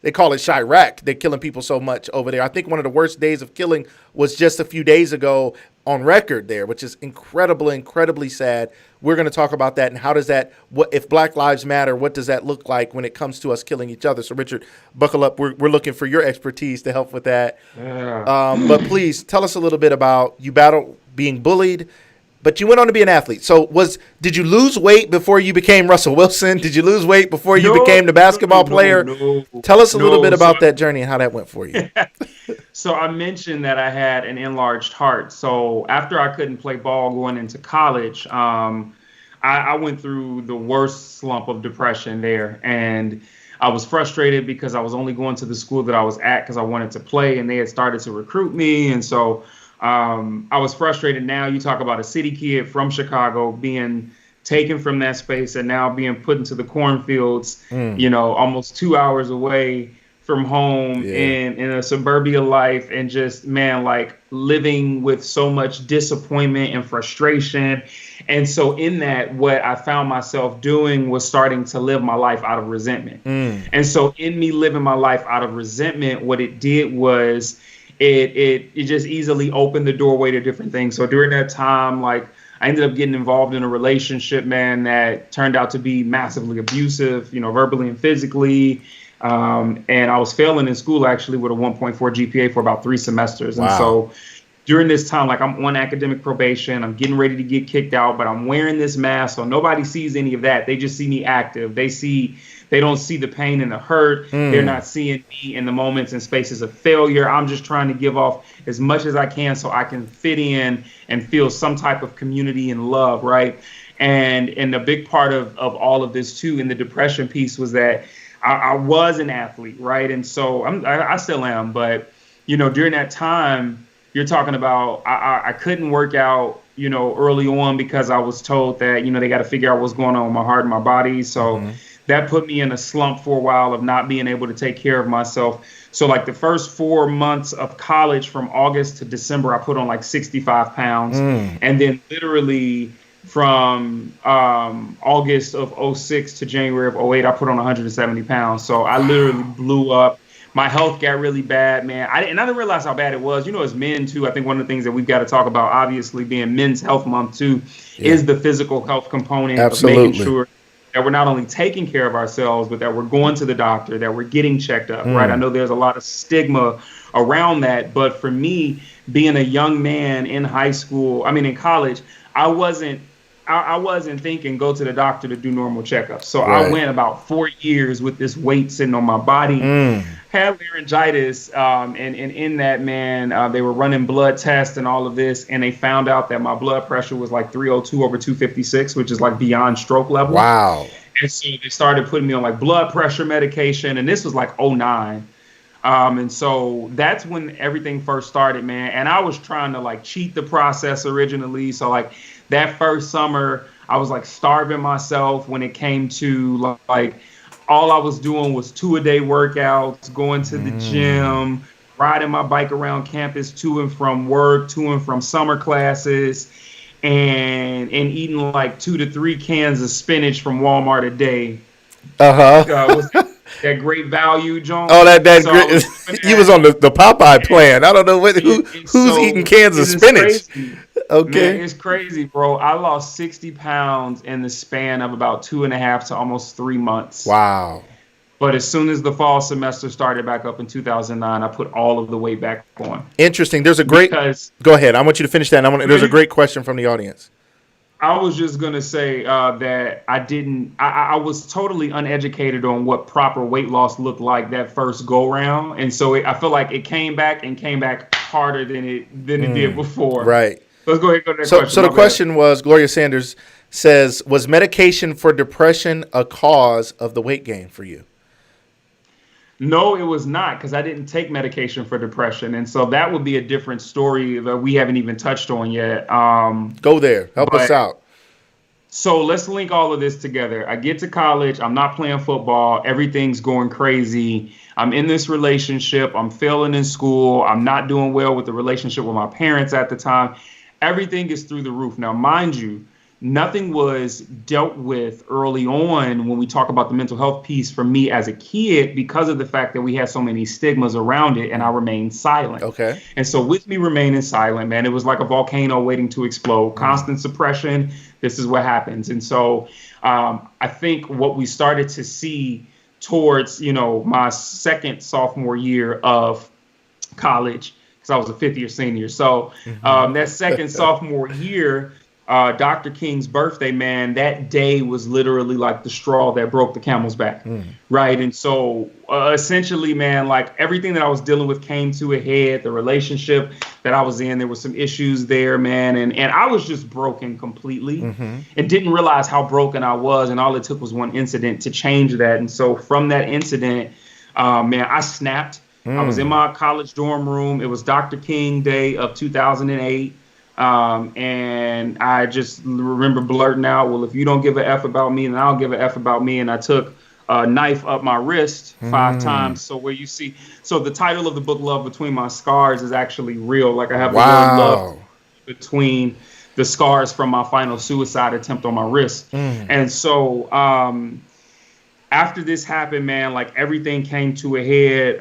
they call it Chirac. They're killing people so much over there. I think one of the worst days of killing was just a few days ago on record there, which is incredibly sad. We're going to talk about that and how does that, if Black Lives Matter, what does that look like when it comes to us killing each other? So Richard, buckle up. We're looking for your expertise to help with that. Yeah. But please tell us a little bit about, you battled being bullied, but you went on to be an athlete. So did you lose weight before you became Russell Wilson? Did you lose weight before you became the basketball player? No. Tell us a little bit about that journey and how that went for you. So I mentioned that I had an enlarged heart. So after I couldn't play ball going into college, I went through the worst slump of depression there. And I was frustrated because I was only going to the school that I was at because I wanted to play, and they had started to recruit me. And so I was frustrated. Now you talk about a city kid from Chicago being taken from that space and now being put into the cornfields, almost 2 hours away from home in a suburbia life, and just, man, like living with so much disappointment and frustration. And so in that, what I found myself doing was starting to live my life out of resentment. And so in me living my life out of resentment, what it did was it just easily opened the doorway to different things. So during that time, like, I ended up getting involved in a relationship, man, that turned out to be massively abusive, you know, verbally and physically. And I was failing in school, actually, with a 1.4 GPA for about 3 semesters. Wow. And so during this time, like, I'm on academic probation, I'm getting ready to get kicked out, but I'm wearing this mask, so nobody sees any of that. They just see me active. They don't see the pain and the hurt. They're not seeing me in the moments and spaces of failure. I'm just trying to give off as much as I can so I can fit in and feel some type of community and love, right? And a big part of all of this, too, in the depression piece was that I was an athlete, right? And so I still am, but, you know, during that time, you're talking about I couldn't work out, you know, early on because I was told that, you know, they got to figure out what's going on with my heart and my body. So that put me in a slump for a while of not being able to take care of myself. So like the first 4 months of college, from August to December, I put on like 65 pounds. And then literally from August of 06 to January of 08, I put on 170 pounds. So I literally blew up. My health got really bad, man. I didn't realize how bad it was. You know, as men, too, I think one of the things that we've got to talk about, obviously, being Men's Health Month, too, is the physical health component of making sure that we're not only taking care of ourselves, but that we're going to the doctor, that we're getting checked up, right? I know there's a lot of stigma around that. But for me, being a young man in in college, I wasn't thinking go to the doctor to do normal checkups. So I went about 4 years with this weight sitting on my body, had laryngitis, and in that, man, they were running blood tests and all of this, and they found out that my blood pressure was like 302 over 256, which is like beyond stroke level. Wow. And so they started putting me on like blood pressure medication, and this was like 09. And so that's when everything first started, man. And I was trying to like cheat the process originally. So like that first summer, I was like starving myself when it came to like all I was doing was 2-a-day workouts, going to the gym, riding my bike around campus to and from work, to and from summer classes, and eating like 2 to 3 cans of spinach from Walmart a day. Was that Great Value, John? Oh, you was on the Popeye plan. I don't know who's eating cans of spinach. Crazy. Okay. Man, it's crazy, bro. I lost 60 pounds in the span of about 2.5 to almost 3 months. Wow. But as soon as the fall semester started back up in 2009, I put all of the weight back on. Interesting. There's a great. Go ahead. I want you to finish that. There's a great question from the audience. I was just going to say that I was totally uneducated on what proper weight loss looked like that first go round. And so I feel like it came back harder than it did before. Right. Let's go ahead and go to that question. So the question was, Gloria Sanders says, was medication for depression a cause of the weight gain for you? No, it was not, because I didn't take medication for depression. And so that would be a different story that we haven't even touched on yet. Go there. Help us out. So let's link all of this together. I get to college. I'm not playing football. Everything's going crazy. I'm in this relationship. I'm failing in school. I'm not doing well with the relationship with my parents at the time. Everything is through the roof. Now, mind you, nothing was dealt with early on when we talk about the mental health piece for me as a kid, because of the fact that we had so many stigmas around it, and I remained silent. Okay. And so with me remaining silent, man, it was like a volcano waiting to explode. Constant suppression. This is what happens. And so I think what we started to see towards, my second sophomore year of college, because I was a fifth year senior. So that second sophomore year, Dr. King's birthday, man, that day was literally like the straw that broke the camel's back. Right. And so essentially, man, like everything that I was dealing with came to a head. The relationship that I was in, there were some issues there, man. And I was just broken completely and didn't realize how broken I was. And all it took was one incident to change that. And so from that incident, man, I snapped. I was in my college dorm room. It was Dr. King Day of 2008. And I just remember blurting out, well, if you don't give a F about me, then I'll give a F about me. And I took a knife up my wrist 5 times. So where you see, so the title of the book, Love Between My Scars, is actually real. Like I have a love between the scars from my final suicide attempt on my wrist. And so, after this happened, man, like everything came to a head.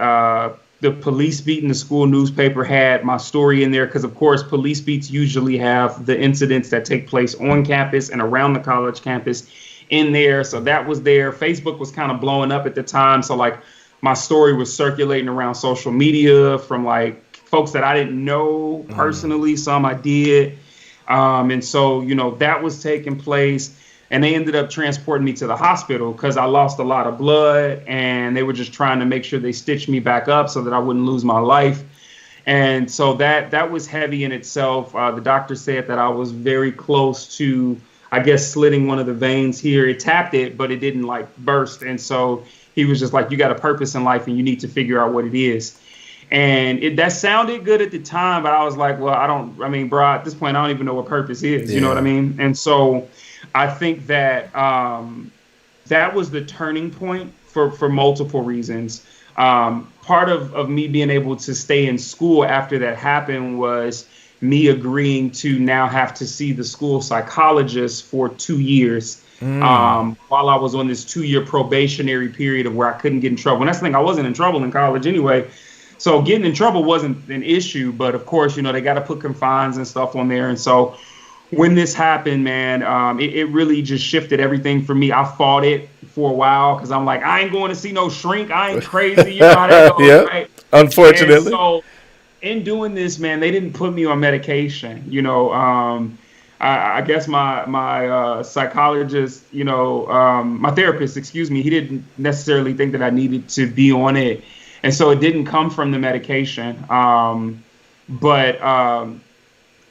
The police beat in the school newspaper had my story in there because, of course, police beats usually have the incidents that take place on campus and around the college campus in there. So that was there. Facebook was kind of blowing up at the time. So like my story was circulating around social media from like folks that I didn't know personally. Some I did. And so, you know, that was taking place. And they ended up transporting me to the hospital because I lost a lot of blood, and they were just trying to make sure they stitched me back up so that I wouldn't lose my life. And so that was heavy in itself. The doctor said that I was very close to, I guess, slitting one of the veins here. It tapped it, but it didn't like burst. And so he was just like, you got a purpose in life and you need to figure out what it is. And that sounded good at the time, but I was like, well, bro, at this point, I don't even know what purpose is. You know what I mean? And so I think that that was the turning point for multiple reasons. Part of me being able to stay in school after that happened was me agreeing to now have to see the school psychologist for 2 years while I was on this 2-year probationary period of where I couldn't get in trouble. And that's the thing, I wasn't in trouble in college anyway. So getting in trouble wasn't an issue. But of course, you know, they got to put confines and stuff on there. And so when this happened, man, it really just shifted everything for me. I fought it for a while because I'm like, I ain't going to see no shrink. I ain't crazy. You know how that goes, right? Unfortunately. And so in doing this, man, they didn't put me on medication. You know, I guess my psychologist, you know, my therapist, excuse me, he didn't necessarily think that I needed to be on it. And so it didn't come from the medication. But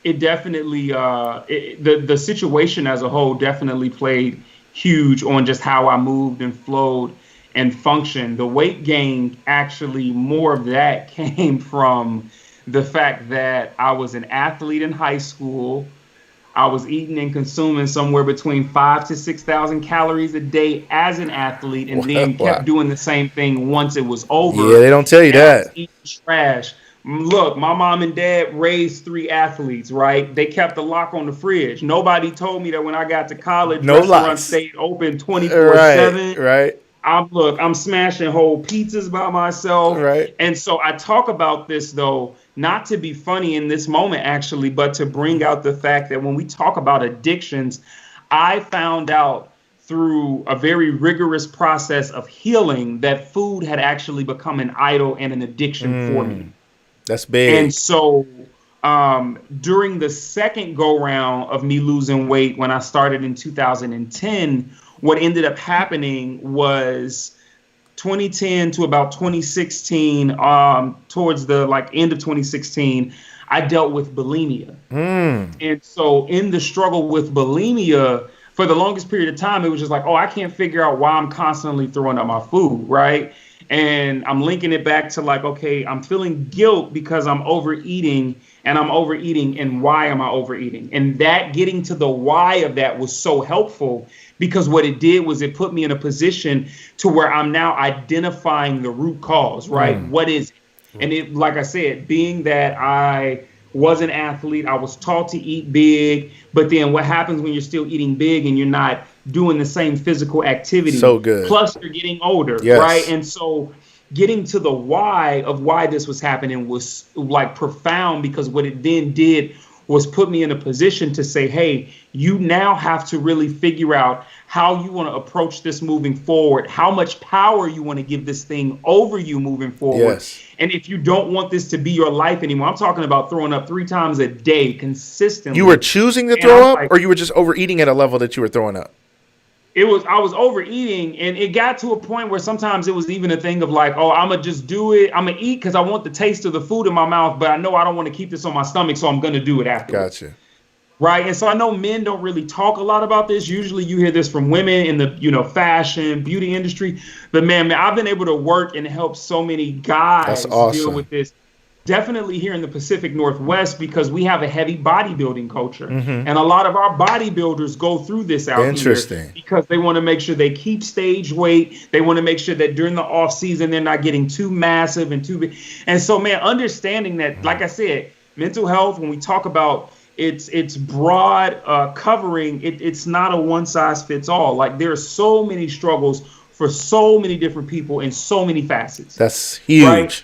it definitely, the situation as a whole definitely played huge on just how I moved and flowed and functioned. The weight gain, actually, more of that came from the fact that I was an athlete in high school. I was eating and consuming somewhere between 5,000 to 6,000 calories a day as an athlete, and then kept doing the same thing once it was over. Yeah, they don't tell you that. I was eating trash. Look, my mom and dad raised 3 athletes, right? They kept the lock on the fridge. Nobody told me that when I got to college, restaurants stayed open 24/7. Right. I'm smashing whole pizzas by myself. Right. And so I talk about this, though, not to be funny in this moment, actually, but to bring out the fact that when we talk about addictions, I found out through a very rigorous process of healing that food had actually become an idol and an addiction for me. That's big. And so during the second go round of me losing weight, when I started in 2010, what ended up happening was 2010 to about 2016, towards the end of 2016, I dealt with bulimia. And so in the struggle with bulimia, for the longest period of time, it was just like, oh, I can't figure out why I'm constantly throwing up my food, right? And I'm linking it back to like, okay, I'm feeling guilt because I'm overeating, and why am I overeating? And that getting to the why of that was so helpful, because what it did was it put me in a position to where I'm now identifying the root cause, right? What is it? And it, like I said, being that I was an athlete, I was taught to eat big, but then what happens when you're still eating big and you're not doing the same physical activity? So good. Plus you're getting older, right? And so getting to the why of why this was happening was like profound, because what it then did was put me in a position to say, hey, you now have to really figure out how you want to approach this moving forward, how much power you want to give this thing over you moving forward. And if you don't want this to be your life anymore, I'm talking about throwing up 3 times a day consistently. You were choosing to throw up, or you were just overeating at a level that you were throwing up? I was overeating, and it got to a point where sometimes it was even a thing of like, oh, I'm going to just do it. I'm going to eat because I want the taste of the food in my mouth, but I know I don't want to keep this on my stomach, so I'm going to do it afterwards. Gotcha. Right. And so I know men don't really talk a lot about this. Usually you hear this from women in the, fashion, beauty industry. But man, I've been able to work and help so many guys deal with this. Definitely here in the Pacific Northwest, because we have a heavy bodybuilding culture. And a lot of our bodybuilders go through this out here because they want to make sure they keep stage weight. They want to make sure that during the off season, they're not getting too massive and too big. And so, man, understanding that, like I said, mental health, when we talk about it's broad covering, it's not a one size fits all. Like there are so many struggles for so many different people in so many facets. That's huge. Right?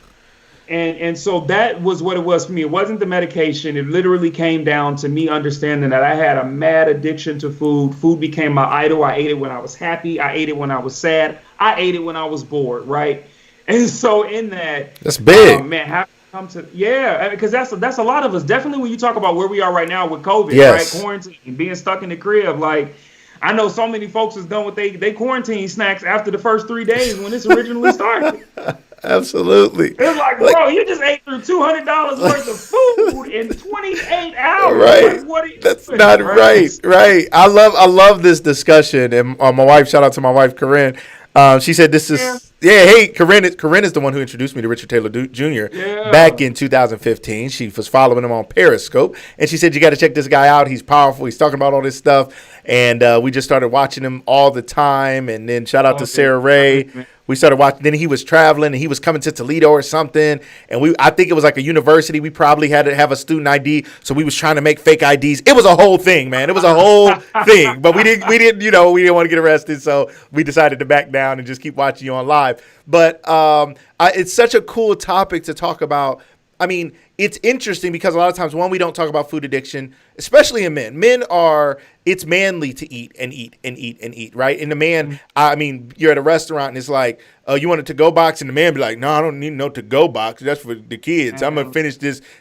And so that was what it was for me. It wasn't the medication. It literally came down to me understanding that I had a mad addiction to food. Food became my idol. I ate it when I was happy. I ate it when I was sad. I ate it when I was bored, right? And so in that, that's big, man. How come to because that's a lot of us. Definitely when you talk about where we are right now with COVID, yes. right? Quarantine, being stuck in the crib, like. I know so many folks is done with they quarantine snacks after the first 3 days when this originally started. Absolutely. It's like, bro, you just ate through $200 worth of food in 28 hours. Right. Like, what are you That's doing, not right. Right. I love this discussion. And my wife, shout out to my wife, Corinne. She said this is hey, Corinne is the one who introduced me to Richard Taylor Jr. Back in 2015. She was following him on Periscope, and she said, you got to check this guy out. He's powerful. He's talking about all this stuff, and we just started watching him all the time. And then shout out to Sarah Ray. We started watching. Then he was traveling, and he was coming to Toledo or something. And I think it was like a university. We probably had to have a student ID, so we was trying to make fake IDs. It was a whole thing, man. It was a whole thing. But we didn't want to get arrested, so we decided to back down and just keep watching you on live. But it's such a cool topic to talk about. I mean, it's interesting because a lot of times, one, we don't talk about food addiction, especially in men. It's manly to eat and eat and eat and eat, right? And the man, I mean, you're at a restaurant and it's like, you want a to-go box? And the man be like, no, I don't need no to-go box. That's for the kids. I'm going to finish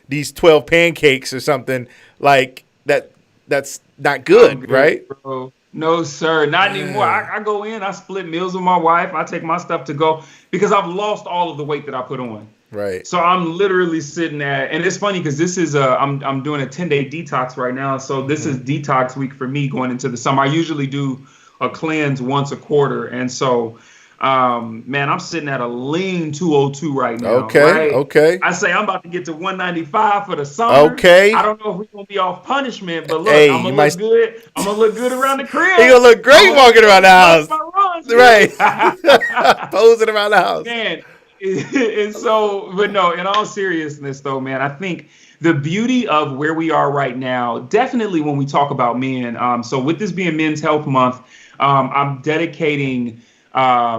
these 12 pancakes or something like that. That's not good, right? Bro. No, sir, not anymore. I go in, I split meals with my wife. I take my stuff to go because I've lost all of the weight that I put on. Right. So I'm literally sitting at, and it's funny because this is I'm doing a 10-day detox right now. So this is detox week for me going into the summer. I usually do a cleanse once a quarter, and so man, I'm sitting at a lean 202 right now. Okay. Right? Okay. I say I'm about to get to 195 for the summer. Okay. I don't know if we're gonna be off punishment, but look, Hey, I'm gonna look good. I'm gonna look good around the crib. You're gonna look great walking around the house. Runs, right. Posing around the house. Man. And so, but no, in all seriousness though, man, I think the beauty of where we are right now, definitely when we talk about men, so with this being Men's Health Month, I'm dedicating a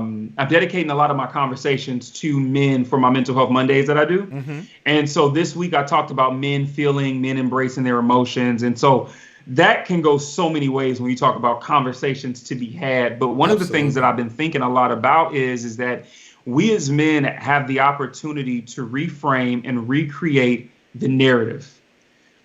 lot of my conversations to men for my Mental Health Mondays that I do. Mm-hmm. And so this week I talked about men feeling, men embracing their emotions. And so that can go so many ways when you talk about conversations to be had. But one of the things that I've been thinking a lot about is that we as men have the opportunity to reframe and recreate the narrative.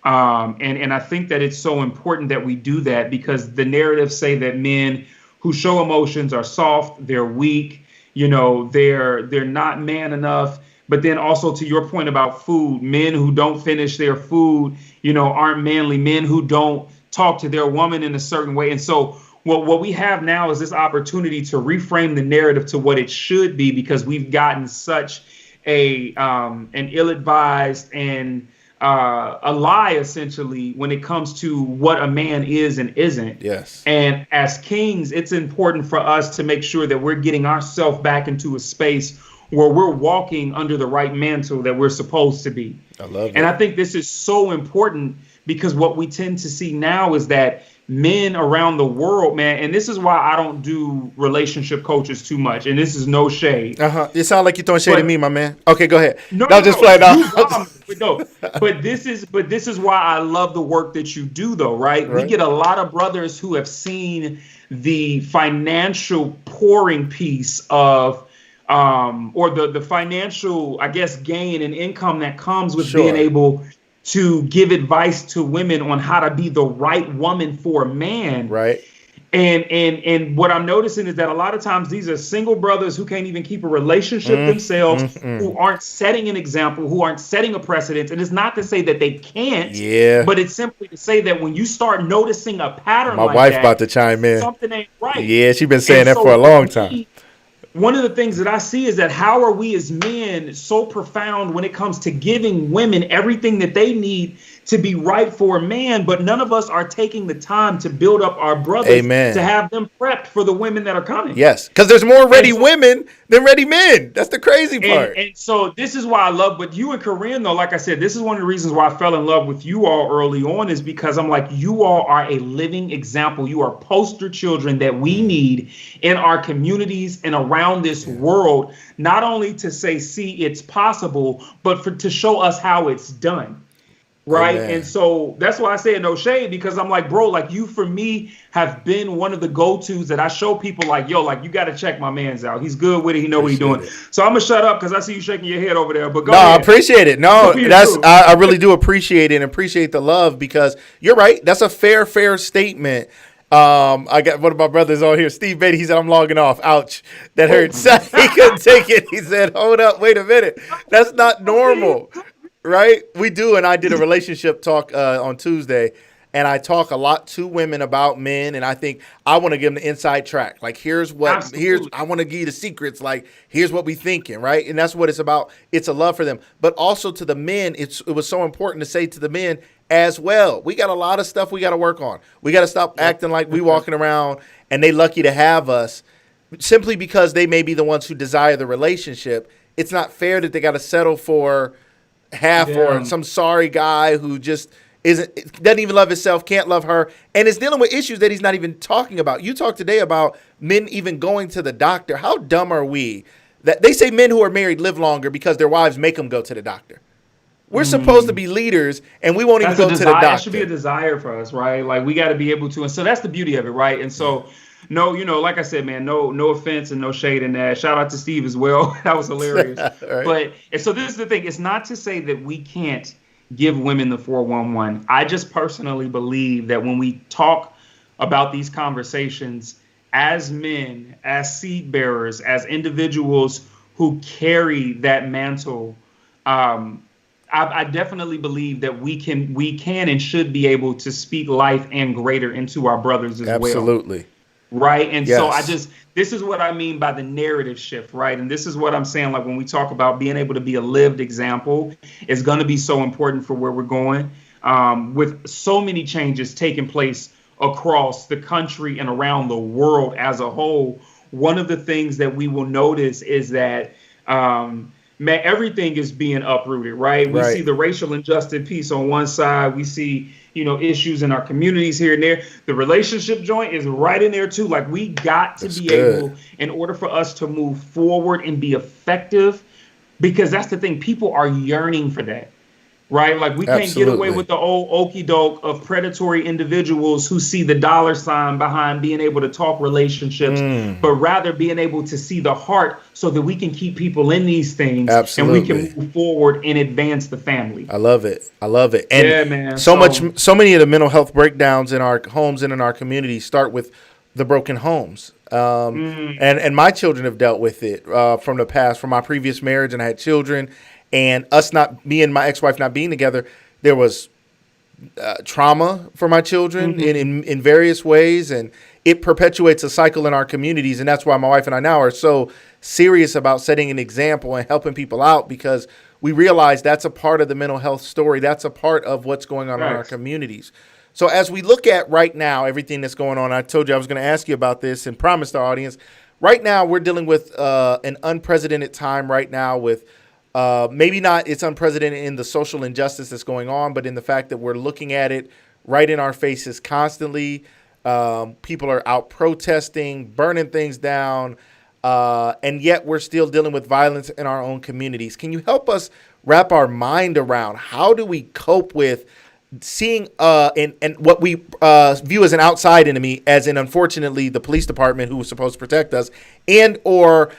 And I think that it's so important that we do that because the narratives say that men who show emotions are soft, they're weak, they're not man enough. But then also to your point about food, men who don't finish their food, aren't manly. Men who don't talk to their woman in a certain way. And so what we have now is this opportunity to reframe the narrative to what it should be because we've gotten such an ill-advised and a lie, essentially, when it comes to what a man is and isn't. Yes. And as kings, it's important for us to make sure that we're getting ourselves back into a space where we're walking under the right mantle that we're supposed to be. I love it. And I think this is so important because what we tend to see now is that men around the world, man, and this is why I don't do relationship coaches too much, and this is no shade. It sounds like you're throwing shade at me, my man. Okay, go ahead. Just play it off. But this is why I love the work that you do, though, right? We get a lot of brothers who have seen the financial pouring piece of or the financial, I guess, gain and income that comes with being able to give advice to women on how to be the right woman for a man. Right. And what I'm noticing is that a lot of times these are single brothers who can't even keep a relationship themselves, who aren't setting an example, who aren't setting a precedent. And it's not to say that they can't, but it's simply to say that when you start noticing a pattern my wife about to chime in. Something ain't right. Yeah, she's been saying that for a long time. One of the things that I see is that how are we as men so profound when it comes to giving women everything that they need to be right for a man, but none of us are taking the time to build up our brothers Amen. to have them prepped for the women that are coming. Yes, because there's more ready women than ready men. That's the crazy part. And so this is why I love, but you and Corinne, though, like I said, this is one of the reasons why I fell in love with you all early on, is because I'm like, you all are a living example. You are poster children that we need in our communities and around this world, not only to say, see, it's possible, but to show us how it's done. Right. Amen. And so that's why I say no shade, because I'm like, bro, like you for me have been one of the go-tos that I show people like, yo, like you got to check my man's out. He's good with it. He know what he's doing. So I'm going to shut up because I see you shaking your head over there. But go ahead. I appreciate it. No, I really do appreciate it and appreciate the love, because you're right. That's a fair statement. I got one of my brothers on here, Steve Beatty. He said, I'm logging off. Ouch. That hurts. He couldn't take it. He said, hold up. Wait a minute. That's not normal. Right? We do. And I did a relationship talk on Tuesday, and I talk a lot to women about men. And I think I want to give them the inside track. Like, I want to give you the secrets. Like, here's what we thinking. Right. And that's what it's about. It's a love for them. But also to the men, it was so important to say to the men as well, we got a lot of stuff we got to work on. We got to stop acting like we walking around and they lucky to have us simply because they may be the ones who desire the relationship. It's not fair that they got to settle for half or some sorry guy who just doesn't even love himself, can't love her, and is dealing with issues that he's not even talking about. You talked today about men even going to the doctor. How dumb are we that they say men who are married live longer because their wives make them go to the doctor? We're supposed to be leaders, and we won't even go to the doctor. That should be a desire for us, right? Like, we got to be able to, and so that's the beauty of it, right? And so, no, like I said, man, no offense and no shade in that. Shout out to Steve as well. That was hilarious. Right. But, and so this is the thing. It's not to say that we can't give women the 411. I just personally believe that when we talk about these conversations as men, as seed bearers, as individuals who carry that mantle, I definitely believe that we can and should be able to speak life and greater into our brothers as well. Absolutely. Right. And so this is what I mean by the narrative shift. Right. And this is what I'm saying. Like, when we talk about being able to be a lived example, is going to be so important for where we're going, with so many changes taking place across the country and around the world as a whole. One of the things that we will notice is that, everything is being uprooted, right? We see the racial injustice piece on one side. We see, issues in our communities here and there. The relationship joint is right in there too. Like, we got to be able, in order for us to move forward and be effective, because that's the thing, people are yearning for that. Right? Like, we can't get away with the old okie doke of predatory individuals who see the dollar sign behind being able to talk relationships, but rather being able to see the heart so that we can keep people in these things and we can move forward and advance the family. I love it. And yeah, man. So many of the mental health breakdowns in our homes and in our community start with the broken homes. And my children have dealt with it from the past, from my previous marriage, and I had children. And me and my ex-wife not being together, there was trauma for my children in various ways, and it perpetuates a cycle in our communities. And that's why my wife and I now are so serious about setting an example and helping people out, because we realize that's a part of the mental health story. That's a part of what's going on in our communities. So as we look at right now, everything that's going on, I told you I was going to ask you about this and promised our audience. Right now, we're dealing with an unprecedented time right now with maybe not it's unprecedented in the social injustice that's going on, but in the fact that we're looking at it right in our faces constantly. People are out protesting, burning things down, and yet we're still dealing with violence in our own communities. Can you help us wrap our mind around how do we cope with seeing and what we view as an outside enemy, as in, unfortunately, the police department who was supposed to protect us, and or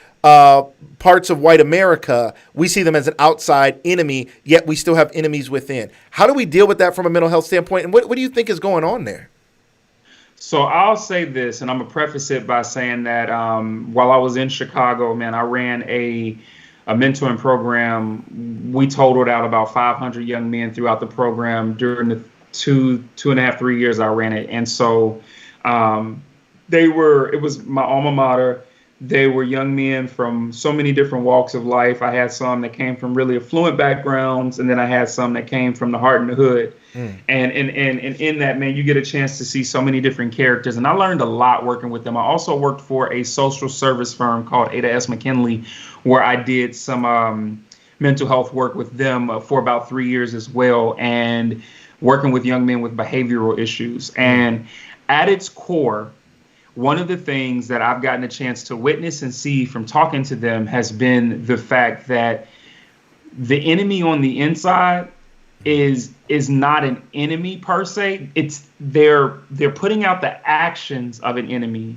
parts of white America, we see them as an outside enemy, yet we still have enemies within. How do we deal with that from a mental health standpoint? And what do you think is going on there? So I'll say this, and I'm going to preface it by saying that while I was in Chicago, man, I ran a mentoring program. We totaled out about 500 young men throughout the program during the two and a half, 3 years I ran it. And so it was my alma mater. They were young men from so many different walks of life. I had some that came from really affluent backgrounds, and then I had some that came from the heart and the hood. And in that, man, you get a chance to see so many different characters. And I learned a lot working with them. I also worked for a social service firm called Ada S. McKinley, where I did some mental health work with them for about 3 years as well, and working with young men with behavioral issues. And at its core, one of the things that I've gotten a chance to witness and see from talking to them has been the fact that the enemy on the inside is not an enemy per se. It's they're putting out the actions of an enemy,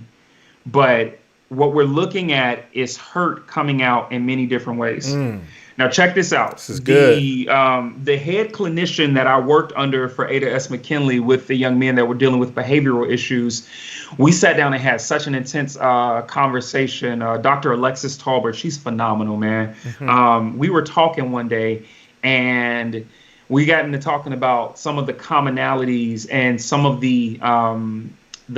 but what we're looking at is hurt coming out in many different ways. Now, check this out. This is good. The head clinician that I worked under for Ada S. McKinley with the young men that were dealing with behavioral issues, we sat down and had such an intense conversation. Dr. Alexis Talbert, she's phenomenal, man. We were talking one day, and we got into talking about some of the commonalities and some of the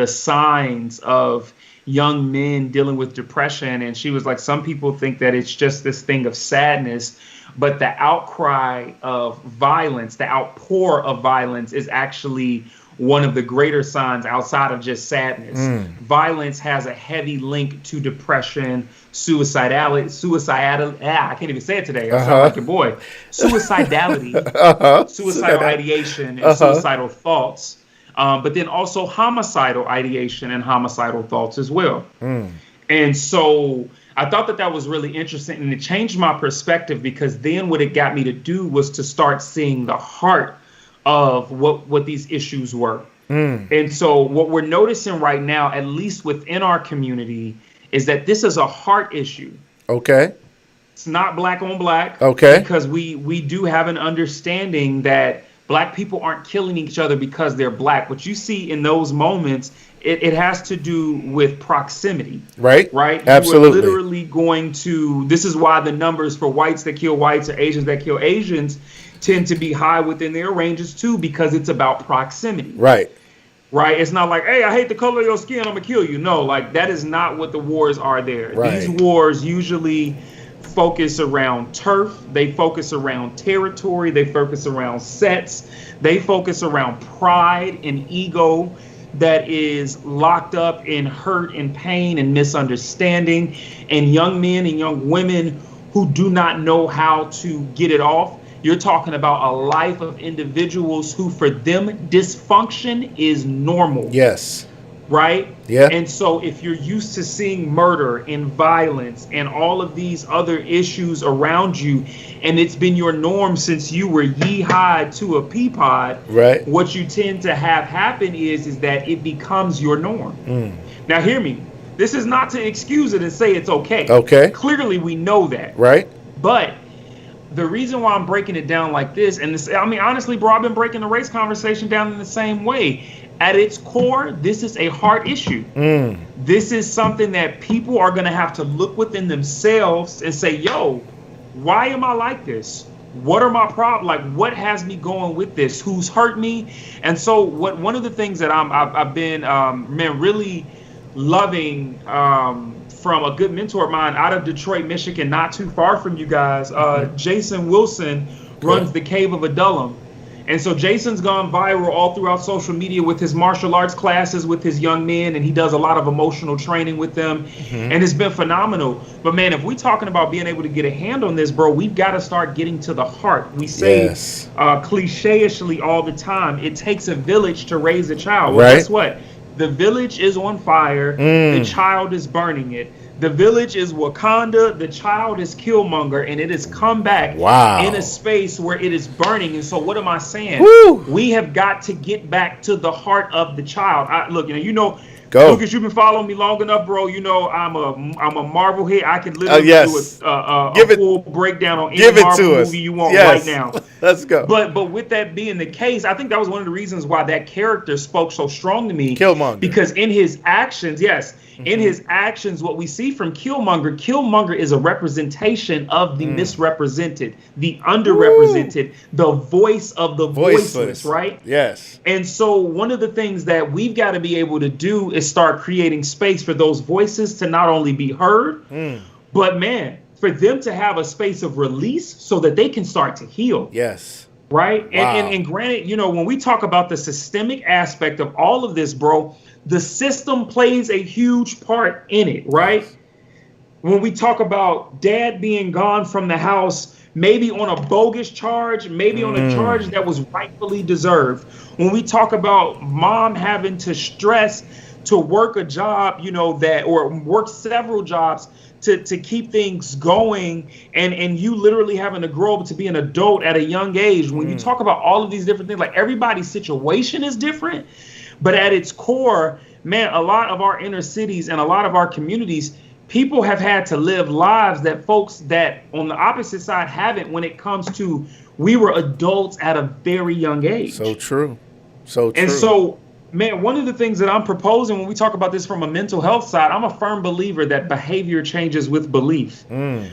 signs of young men dealing with depression. And she was like, some people think that it's just this thing of sadness, but the outcry of violence, the outpour of violence is actually one of the greater signs outside of just sadness. Violence has a heavy link to depression, suicidality, I can't even say it today. I sound like your boy. Suicidality, suicidal ideation, and suicidal thoughts. But then also homicidal ideation and homicidal thoughts as well. And so I thought that was really interesting, and it changed my perspective, because then what it got me to do was to start seeing the heart of what these issues were. And so what we're noticing right now, at least within our community, is that this is a heart issue. Okay. It's not black on black. Okay. Because we do have an understanding that Black people aren't killing each other because they're Black. What you see in those moments, it has to do with proximity. Right? Absolutely. You are literally going to, this is why the numbers for whites that kill whites or Asians that kill Asians tend to be high within their ranges too, because it's about proximity. Right? It's not like, hey, I hate the color of your skin, I'm gonna kill you. No, like that is not what the wars are there. These wars usually focus around turf, they focus around territory, they focus around sets, they focus around pride and ego that is locked up in hurt and pain and misunderstanding, and young men and young women who do not know how to get it off. You're talking about a life of individuals who, for them, dysfunction is normal. Right? And so if you're used to seeing murder and violence and all of these other issues around you, and it's been your norm since you were yee-hawed to a pea pod, what you tend to have happen is that it becomes your norm. Now, hear me. This is not to excuse it and say it's okay. Clearly, we know that. But the reason why I'm breaking it down like this, and this, I mean, honestly, bro, I've been breaking the race conversation down in the same way. At its core, this is a heart issue. This is something that people are going to have to look within themselves and say, yo, why am I like this? What are my problems? Like, what has me going with this? Who's hurt me? And so one of the things that I've been, really loving from a good mentor of mine out of Detroit, Michigan, not too far from you guys, Jason Wilson runs the Cave of Adullam. And so Jason's gone viral all throughout social media with his martial arts classes with his young men, and he does a lot of emotional training with them, and it's been phenomenal. But man, if we're talking about being able to get a hand on this, bro, we've got to start getting to the heart. We say cliche-ishly all the time, it takes a village to raise a child. Well, guess what? The village is on fire, the child is burning it. The village is Wakanda, the child is Killmonger, and it has come back in a space where it is burning. And so what am I saying? We have got to get back to the heart of the child. Look, Lucas, you've been following me long enough, bro. You know I'm a Marvel head. I can literally do a full breakdown on any Marvel movie you want right now. Let's go. But with that being the case, I think that was one of the reasons why that character spoke so strong to me. Killmonger. Because in his actions, in his actions, what we see from Killmonger is a representation of the misrepresented, the underrepresented, the voice of the voiceless, right? Yes. And so one of the things that we've got to be able to do is start creating space for those voices to not only be heard, but man, for them to have a space of release so that they can start to heal. Yes. Right. Wow. And granted, you know, when we talk about the systemic aspect of all of this, bro, the system plays a huge part in it. Right. Yes. When we talk about dad being gone from the house, maybe on a bogus charge, maybe on a charge that was rightfully deserved. When we talk about mom having to stress to work a job, you know, that or work several jobs to keep things going, and you literally having to grow up to be an adult at a young age. When you talk about all of these different things, like everybody's situation is different, but at its core, man, a lot of our inner cities and a lot of our communities, people have had to live lives that folks that on the opposite side haven't when it comes to we were adults at a very young age. So true. So true. And so, man, one of the things that I'm proposing when we talk about this from a mental health side, I'm a firm believer that behavior changes with belief.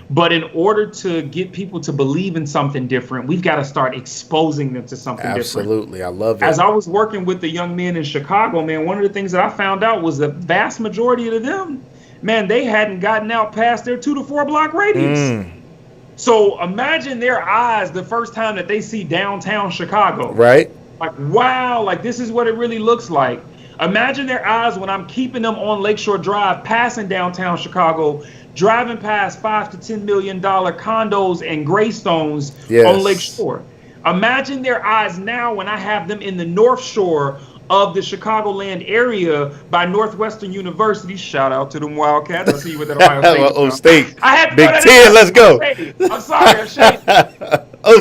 But in order to get people to believe in something different, we've got to start exposing them to something different. Absolutely. I love it. As I was working with the young men in Chicago, man, one of the things that I found out was the vast majority of them, man, they hadn't gotten out past their 2 to 4 block radius. So imagine their eyes the first time that they see downtown Chicago. Right. Like, wow, like this is what it really looks like. Imagine their eyes when I'm keeping them on Lakeshore Drive, passing downtown Chicago, driving past $5 to $10 million condos and graystones on Lakeshore. Imagine their eyes now when I have them in the North Shore of the Chicagoland area by Northwestern University. Shout out to them Wildcats. I see you with that Ohio State. State. I had Big Ten, let's go. I'm sorry.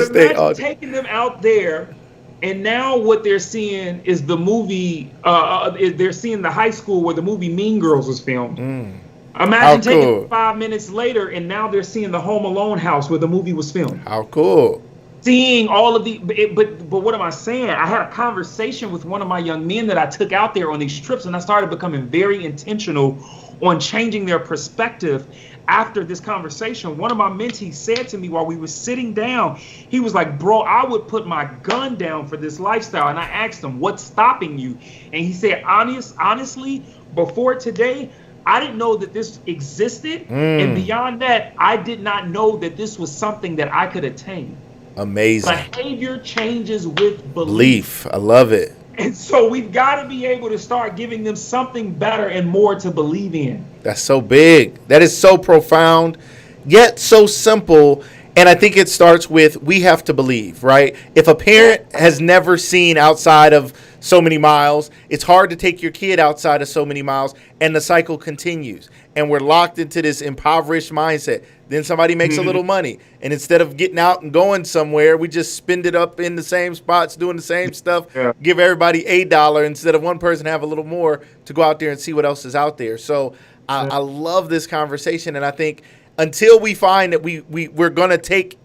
State. Taking them out there. And now what they're seeing is the movie, they're seeing the high school where the movie Mean Girls was filmed. Imagine taking them 5 minutes later, and now they're seeing the Home Alone house where the movie was filmed. How cool. Seeing all of the, but what am I saying? I had a conversation with one of my young men that I took out there on these trips, and I started becoming very intentional on changing their perspective. After this conversation, one of my mentees said to me while we were sitting down, he was like, bro, I would put my gun down for this lifestyle. And I asked him, what's stopping you? And he said, honestly, before today, I didn't know that this existed. And beyond that, I did not know that this was something that I could attain. Amazing. Behavior changes with belief. I love it. And so we've got to be able to start giving them something better and more to believe in. That's so big. That is so profound, yet so simple. And I think it starts with we have to believe, right? If a parent has never seen outside of so many miles, it's hard to take your kid outside of so many miles, and the cycle continues. And we're locked into this impoverished mindset. Then somebody makes a little money, and instead of getting out and going somewhere, we just spend it up in the same spots, doing the same stuff, give everybody $1 instead of one person have a little more to go out there and see what else is out there. So I love this conversation, and I think until we find that we're going to take,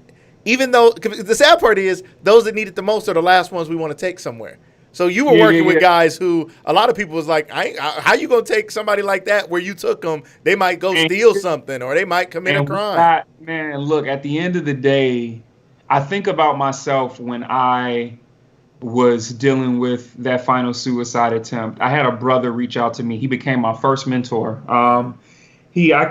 even though the sad part is those that need it the most are the last ones we want to take somewhere. So you were working with guys who a lot of people was like, how you going to take somebody like that where you took them? They might go steal something or they might commit a crime. Man, look, at the end of the day, I think about myself when I was dealing with that final suicide attempt. I had a brother reach out to me. He became my first mentor. I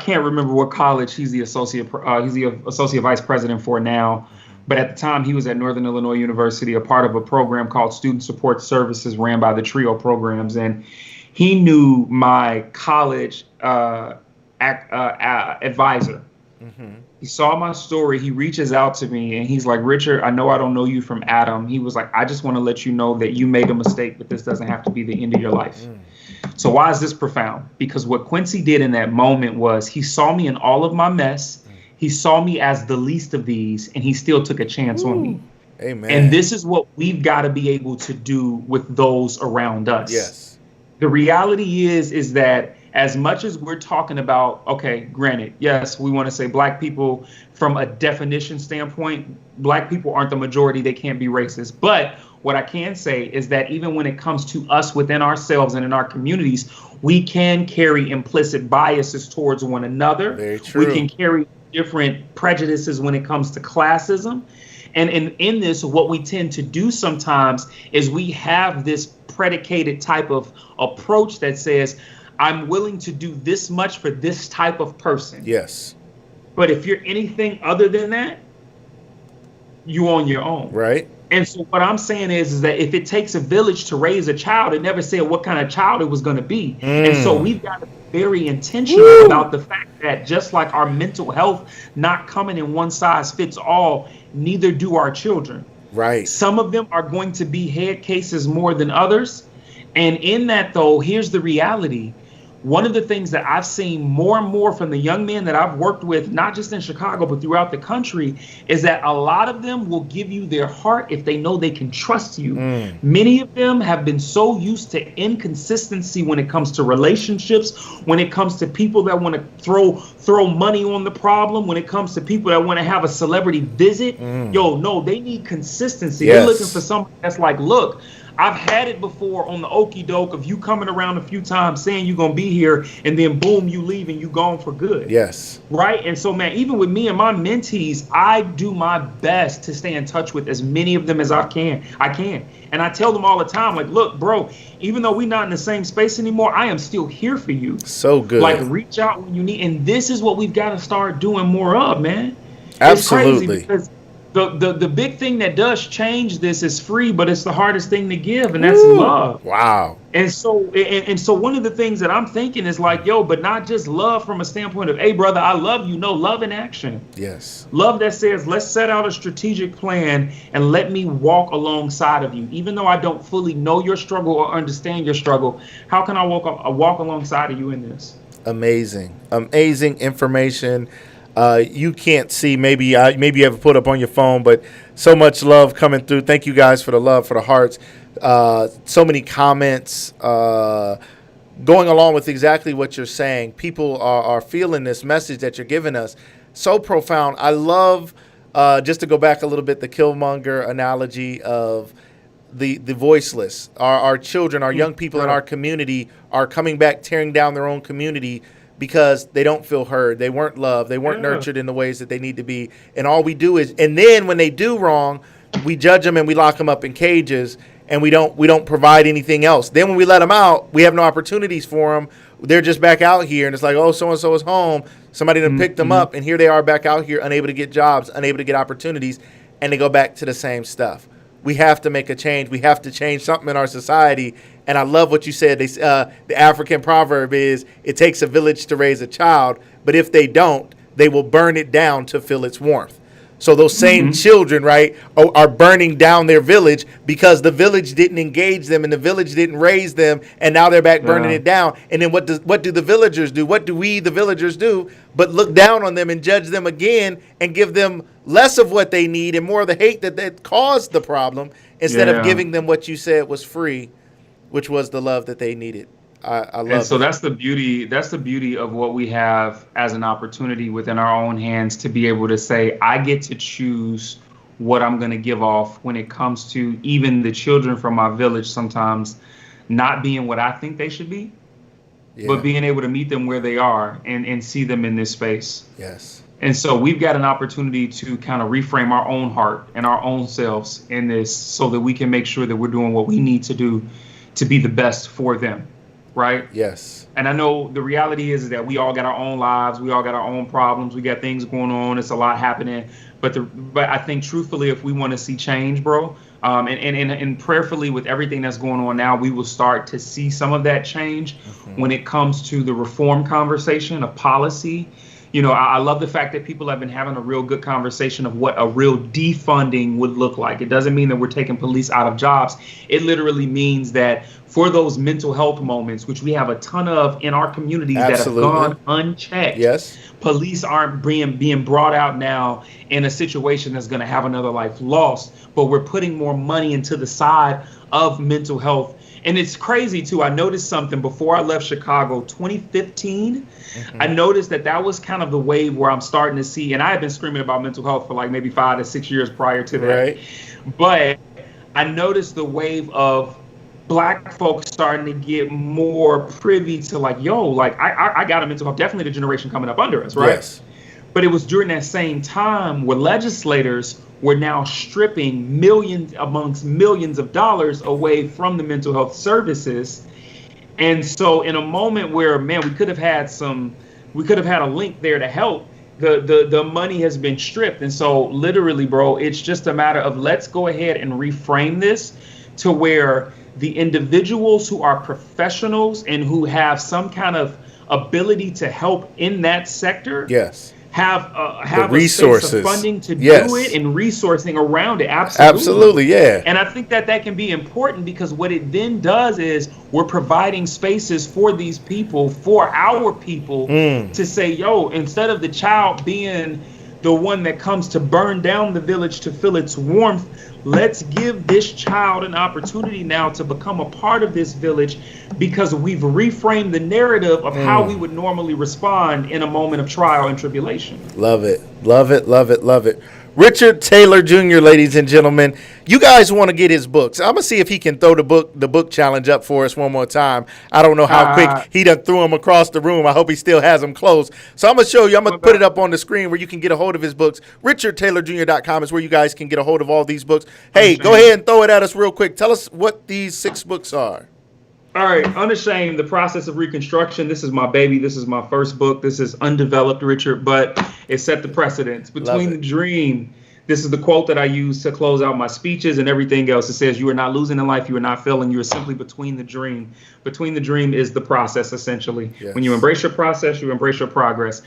can't remember what college he's the associate vice president for now. But at the time, he was at Northern Illinois University, a part of a program called Student Support Services ran by the TRIO programs. And he knew my college advisor. He saw my story. He reaches out to me and he's like, Richard, I know I don't know you from Adam. He was like, I just want to let you know that you made a mistake, but this doesn't have to be the end of your life. So why is this profound? Because what Quincy did in that moment was he saw me in all of my mess. He saw me as the least of these, and he still took a chance on me. Amen. And this is what we've got to be able to do with those around us. Yes. The reality is that as much as we're talking about, okay, granted, yes, we want to say black people from a definition standpoint, black people aren't the majority. They can't be racist. But what I can say is that even when it comes to us within ourselves and in our communities, we can carry implicit biases towards one another. Very true. We can carry different prejudices when it comes to classism. And in this, what we tend to do sometimes is we have this predicated type of approach that says, I'm willing to do this much for this type of person. Yes. But if you're anything other than that, you on your own. Right. And so what I'm saying is that if it takes a village to raise a child, it never said what kind of child it was going to be. And so we've got to be very intentional about the fact that just like our mental health not coming in one size fits all, neither do our children. Right. Some of them are going to be head cases more than others. And in that, though, here's the reality. One of the things that I've seen more and more from the young men that I've worked with, not just in Chicago, but throughout the country, is that a lot of them will give you their heart if they know they can trust you. Many of them have been so used to inconsistency when it comes to relationships, when it comes to people that want to throw money on the problem, when it comes to people that want to have a celebrity visit. No, they need consistency. Yes. They're looking for somebody that's like, look, I've had it before on the okie doke of you coming around a few times saying you're going to be here and then boom, you leave and you gone for good. Yes. Right. And so, man, even with me and my mentees, I do my best to stay in touch with as many of them as I can. And I tell them all the time, like, look, bro, even though we're not in the same space anymore, I am still here for you. So good. Like, reach out when you need. And this is what we've got to start doing more of, man. Absolutely. It's crazy because the big thing that does change this is free, but it's the hardest thing to give, and that's love. Wow. And so one of the things that I'm thinking is like, yo, but not just love from a standpoint of, hey, brother, I love you. No, love in action. Yes. Love that says, let's set out a strategic plan and let me walk alongside of you. Even though I don't fully know your struggle or understand your struggle, how can I walk alongside of you in this? Amazing information. You can't see, maybe you have it put up on your phone, but so much love coming through. Thank you guys for the love, for the hearts. So many comments going along with exactly what you're saying. People are feeling this message that you're giving us. So profound. I love, just to go back a little bit, the Killmonger analogy of the voiceless. Our children, our young people in our community are coming back, tearing down their own community because they don't feel heard. They weren't loved. They weren't nurtured in the ways that they need to be. And all we do is, and then when they do wrong, we judge them and we lock them up in cages, and we don't provide anything else. Then when we let them out, we have no opportunities for them. They're just back out here, and it's like, oh, so-and-so is home. Somebody done picked them up, and here they are back out here, unable to get jobs, unable to get opportunities, and they go back to the same stuff. We have to make a change. We have to change something in our society. And I love what you said. The African proverb is, it takes a village to raise a child, but if they don't, they will burn it down to feel its warmth. So those same children, right, are burning down their village because the village didn't engage them and the village didn't raise them, and now they're back burning it down. And then what do the villagers do? What do we, the villagers, do but look down on them and judge them again and give them less of what they need and more of the hate that caused the problem, instead of giving them what you said was free, which was the love that they needed. I love and so it. that's the beauty of what we have as an opportunity within our own hands to be able to say, I get to choose what I'm going to give off when it comes to even the children from my village sometimes not being what I think they should be, but being able to meet them where they are and see them in this space. Yes. And so we've got an opportunity to kind of reframe our own heart and our own selves in this so that we can make sure that we're doing what we need to do to be the best for them. Right? Yes. And I know the reality is that we all got our own lives. We all got our own problems. We got things going on. It's a lot happening. But I think truthfully, if we want to see change, bro, and prayerfully with everything that's going on now, we will start to see some of that change when it comes to the reform conversation of policy. You know, I love the fact that people have been having a real good conversation of what a real defunding would look like. It doesn't mean that we're taking police out of jobs. It literally means that for those mental health moments, which we have a ton of in our communities that have gone unchecked, police aren't being brought out now in a situation that's going to have another life lost, but we're putting more money into the side of mental health. And it's crazy, too. I noticed something before I left Chicago, 2015. I noticed that was kind of the wave where I'm starting to see, and I had been screaming about mental health for like maybe 5 to 6 years prior to that. Right. But I noticed the wave of Black folks starting to get more privy to like, yo, like I got a mental health, definitely the generation coming up under us, right? Yes. But it was during that same time where legislators were now stripping millions amongst millions of dollars away from the mental health services. And so in a moment where, man, we could have had a link there to help, the money has been stripped. And so literally, bro, it's just a matter of let's go ahead and reframe this to where the individuals who are professionals and who have some kind of ability to help in that sector, yes, have the resources, of funding to yes, do it and resourcing around it. Absolutely, yeah. And I think that can be important, because what it then does is we're providing spaces for these people, for our people, to say, yo, instead of the child being the one that comes to burn down the village to feel its warmth, let's give this child an opportunity now to become a part of this village, because we've reframed the narrative of how we would normally respond in a moment of trial and tribulation. Love it. Love it. Love it. Love it. Richard Taylor Jr., ladies and gentlemen, you guys want to get his books. I'm going to see if he can throw the book challenge up for us one more time. I don't know how quick he done threw them across the room. I hope he still has them close. So I'm going to show you. I'm going to put it up on the screen where you can get a hold of his books. RichardTaylorJr.com is where you guys can get a hold of all these books. Hey, go ahead and throw it at us real quick. Tell us what these 6 books are. All right, Unashamed, The Process of Reconstruction. This is my baby. This is my first book. This is undeveloped, Richard, but it set the precedence. Between the Dream, this is the quote that I use to close out my speeches and everything else. It says, you are not losing in life, you are not failing, you are simply between the dream. Between the dream is the process, essentially. Yes. When you embrace your process, you embrace your progress.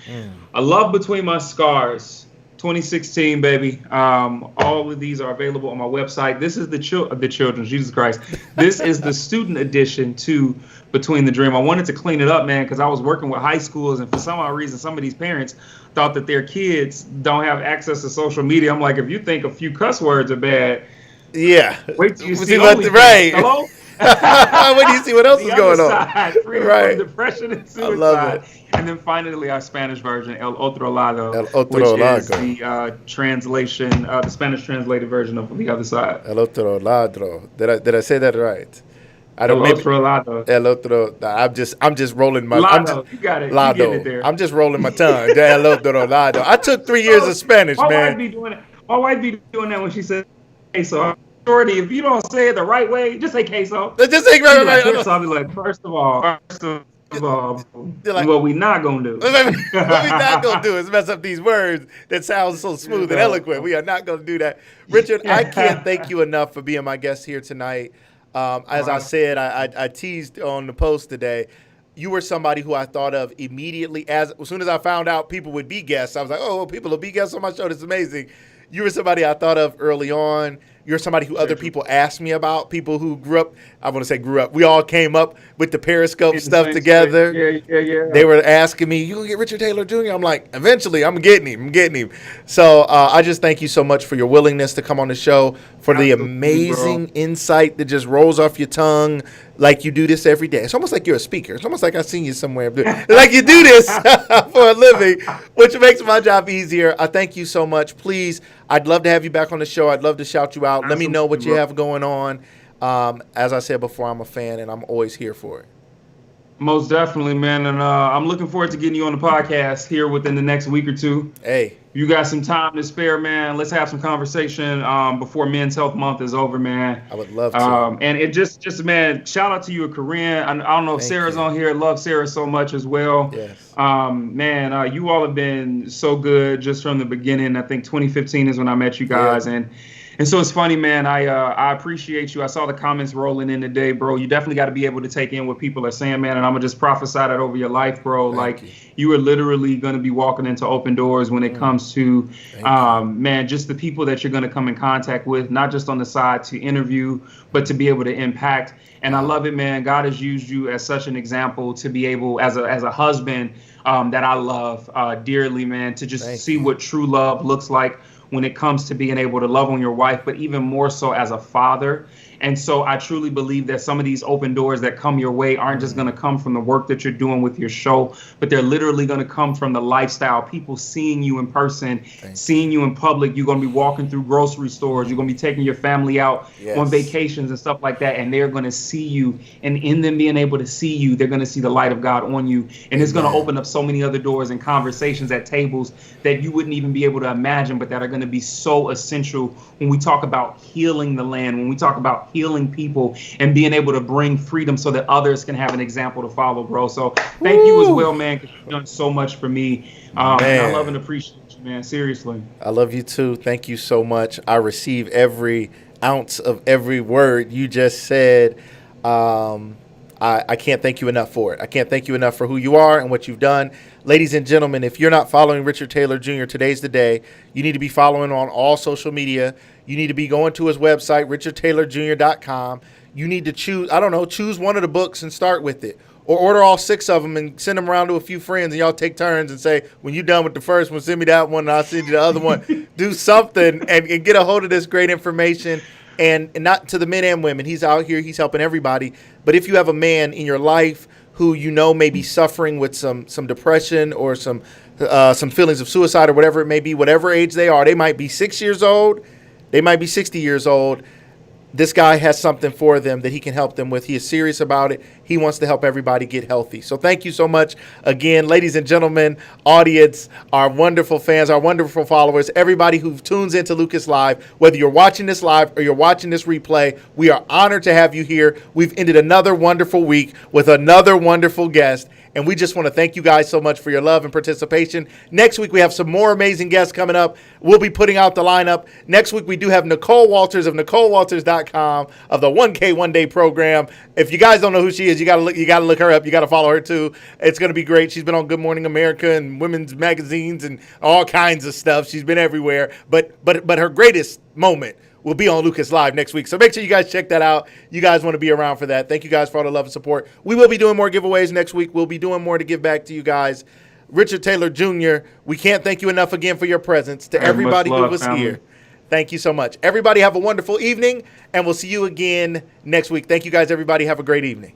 I love Between My Scars. 2016, baby. All of these are available on my website. This is the children, Jesus Christ. This is the student edition to Between the Dream. I wanted to clean it up, man, because I was working with high schools, and for some odd reason, some of these parents thought that their kids don't have access to social media. I'm like, if you think a few cuss words are bad, yeah, wait till you see right. Hello? When do you see what else is going on? Freedom from depression and suicide. I love it. And then finally, our Spanish version, El Otro Lado, which is the translation, the Spanish translated version of The Other Side. El Otro Lado. Did I say that right? I don't. El Otro Lado. El Otro. I'm just rolling my. Lado. You got it. Lado. You get it there. I'm just rolling my tongue. El Otro Lado. I took 3 years of Spanish, man. My wife be doing that when she said, "Hey, so." Shorty, if you don't say it the right way, just say queso. Just say right. So I'll be like, first of all, what we not gonna do. What we not gonna do is mess up these words that sound so smooth and eloquent. We are not gonna do that. Richard, I can't thank you enough for being my guest here tonight. As I said, I teased on the post today. You were somebody who I thought of immediately as soon as I found out people would be guests. I was like, oh, people will be guests on my show. This is amazing. You were somebody I thought of early on. You're somebody who other people ask me about, people who grew up. I want to say grew up. We all came up with the Periscope stuff together. Yeah. They were asking me, you going to get Richard Taylor Jr.? I'm like, eventually, I'm getting him. So I just thank you so much for your willingness to come on the show, for the amazing insight that just rolls off your tongue like you do this every day. It's almost like you're a speaker. It's almost like I've seen you somewhere. Like you do this for a living, which makes my job easier. I thank you so much. Please, I'd love to have you back on the show. I'd love to shout you out. Let me know what you have going on. As I said before, I'm a fan, and I'm always here for it. Most definitely, man. And I'm looking forward to getting you on the podcast here within the next week or two. Hey. You got some time to spare, man. Let's have some conversation before Men's Health Month is over, man. I would love to. And it just man, shout out to you, Corinne. I don't know if Sarah's on here. Love Sarah so much as well. Yes. Man, you all have been so good just from the beginning. I think 2015 is when I met you guys, and so it's funny, man. I appreciate you. I saw the comments rolling in today, bro. You definitely got to be able to take in what people are saying, man. And I'm gonna just prophesy that over your life, bro. You are literally gonna be walking into open doors when it comes to, man, just the people that you're gonna come in contact with, not just on the side to interview, but to be able to impact. And I love it, man. God has used you as such an example to be able, as a husband that I love dearly, man, to just see what true love looks like when it comes to being able to love on your wife, but even more so as a father. And so I truly believe that some of these open doors that come your way aren't just going to come from the work that you're doing with your show, but they're literally going to come from the lifestyle, people seeing you in person, seeing you in public. You're going to be walking through grocery stores. You're going to be taking your family out on vacations and stuff like that. And they're going to see you. And in them being able to see you, they're going to see the light of God on you. And it's going to open up so many other doors and conversations at tables that you wouldn't even be able to imagine, but that are going to be so essential when we talk about healing the land, when we talk about healing people and being able to bring freedom so that others can have an example to follow, bro. So thank you as well, man, because you've done so much for me. And I love and appreciate you, man. Seriously. I love you too. Thank you so much. I receive every ounce of every word you just said. I can't thank you enough for it. I can't thank you enough for who you are and what you've done. Ladies and gentlemen, if you're not following Richard Taylor Jr., today's the day. You need to be following on all social media. You need to be going to his website, richardtaylorjr.com. You need to choose one of the books and start with it. Or order all 6 of them and send them around to a few friends, and y'all take turns and say, when you're done with the first one, send me that one, and I'll send you the other one. Do something and get a hold of this great information. And not to the men and women. He's out here. He's helping everybody. But if you have a man in your life who you know may be suffering with some depression or some feelings of suicide or whatever it may be, whatever age they are, they might be 6 years old. They might be 60 years old. This guy has something for them that he can help them with. He is serious about it. He wants to help everybody get healthy. So thank you so much again, ladies and gentlemen, audience, our wonderful fans, our wonderful followers, everybody who tunes into Lucas Live, whether you're watching this live or you're watching this replay, we are honored to have you here. We've ended another wonderful week with another wonderful guest. And we just want to thank you guys so much for your love and participation. Next week, we have some more amazing guests coming up. We'll be putting out the lineup. Next week, we do have Nicole Walters of NicoleWalters.com of the 1K One Day program. If you guys don't know who she is, you got to look her up. You got to follow her too. It's going to be great. She's been on Good Morning America and women's magazines and all kinds of stuff. She's been everywhere. But her greatest moment will be on Lucas Live next week. So make sure you guys check that out. You guys want to be around for that. Thank you guys for all the love and support. We will be doing more giveaways next week. We'll be doing more to give back to you guys. Richard Taylor Jr., we can't thank you enough again for your presence. To everybody who was here, thank you so much. Everybody have a wonderful evening, and we'll see you again next week. Thank you guys, everybody. Have a great evening.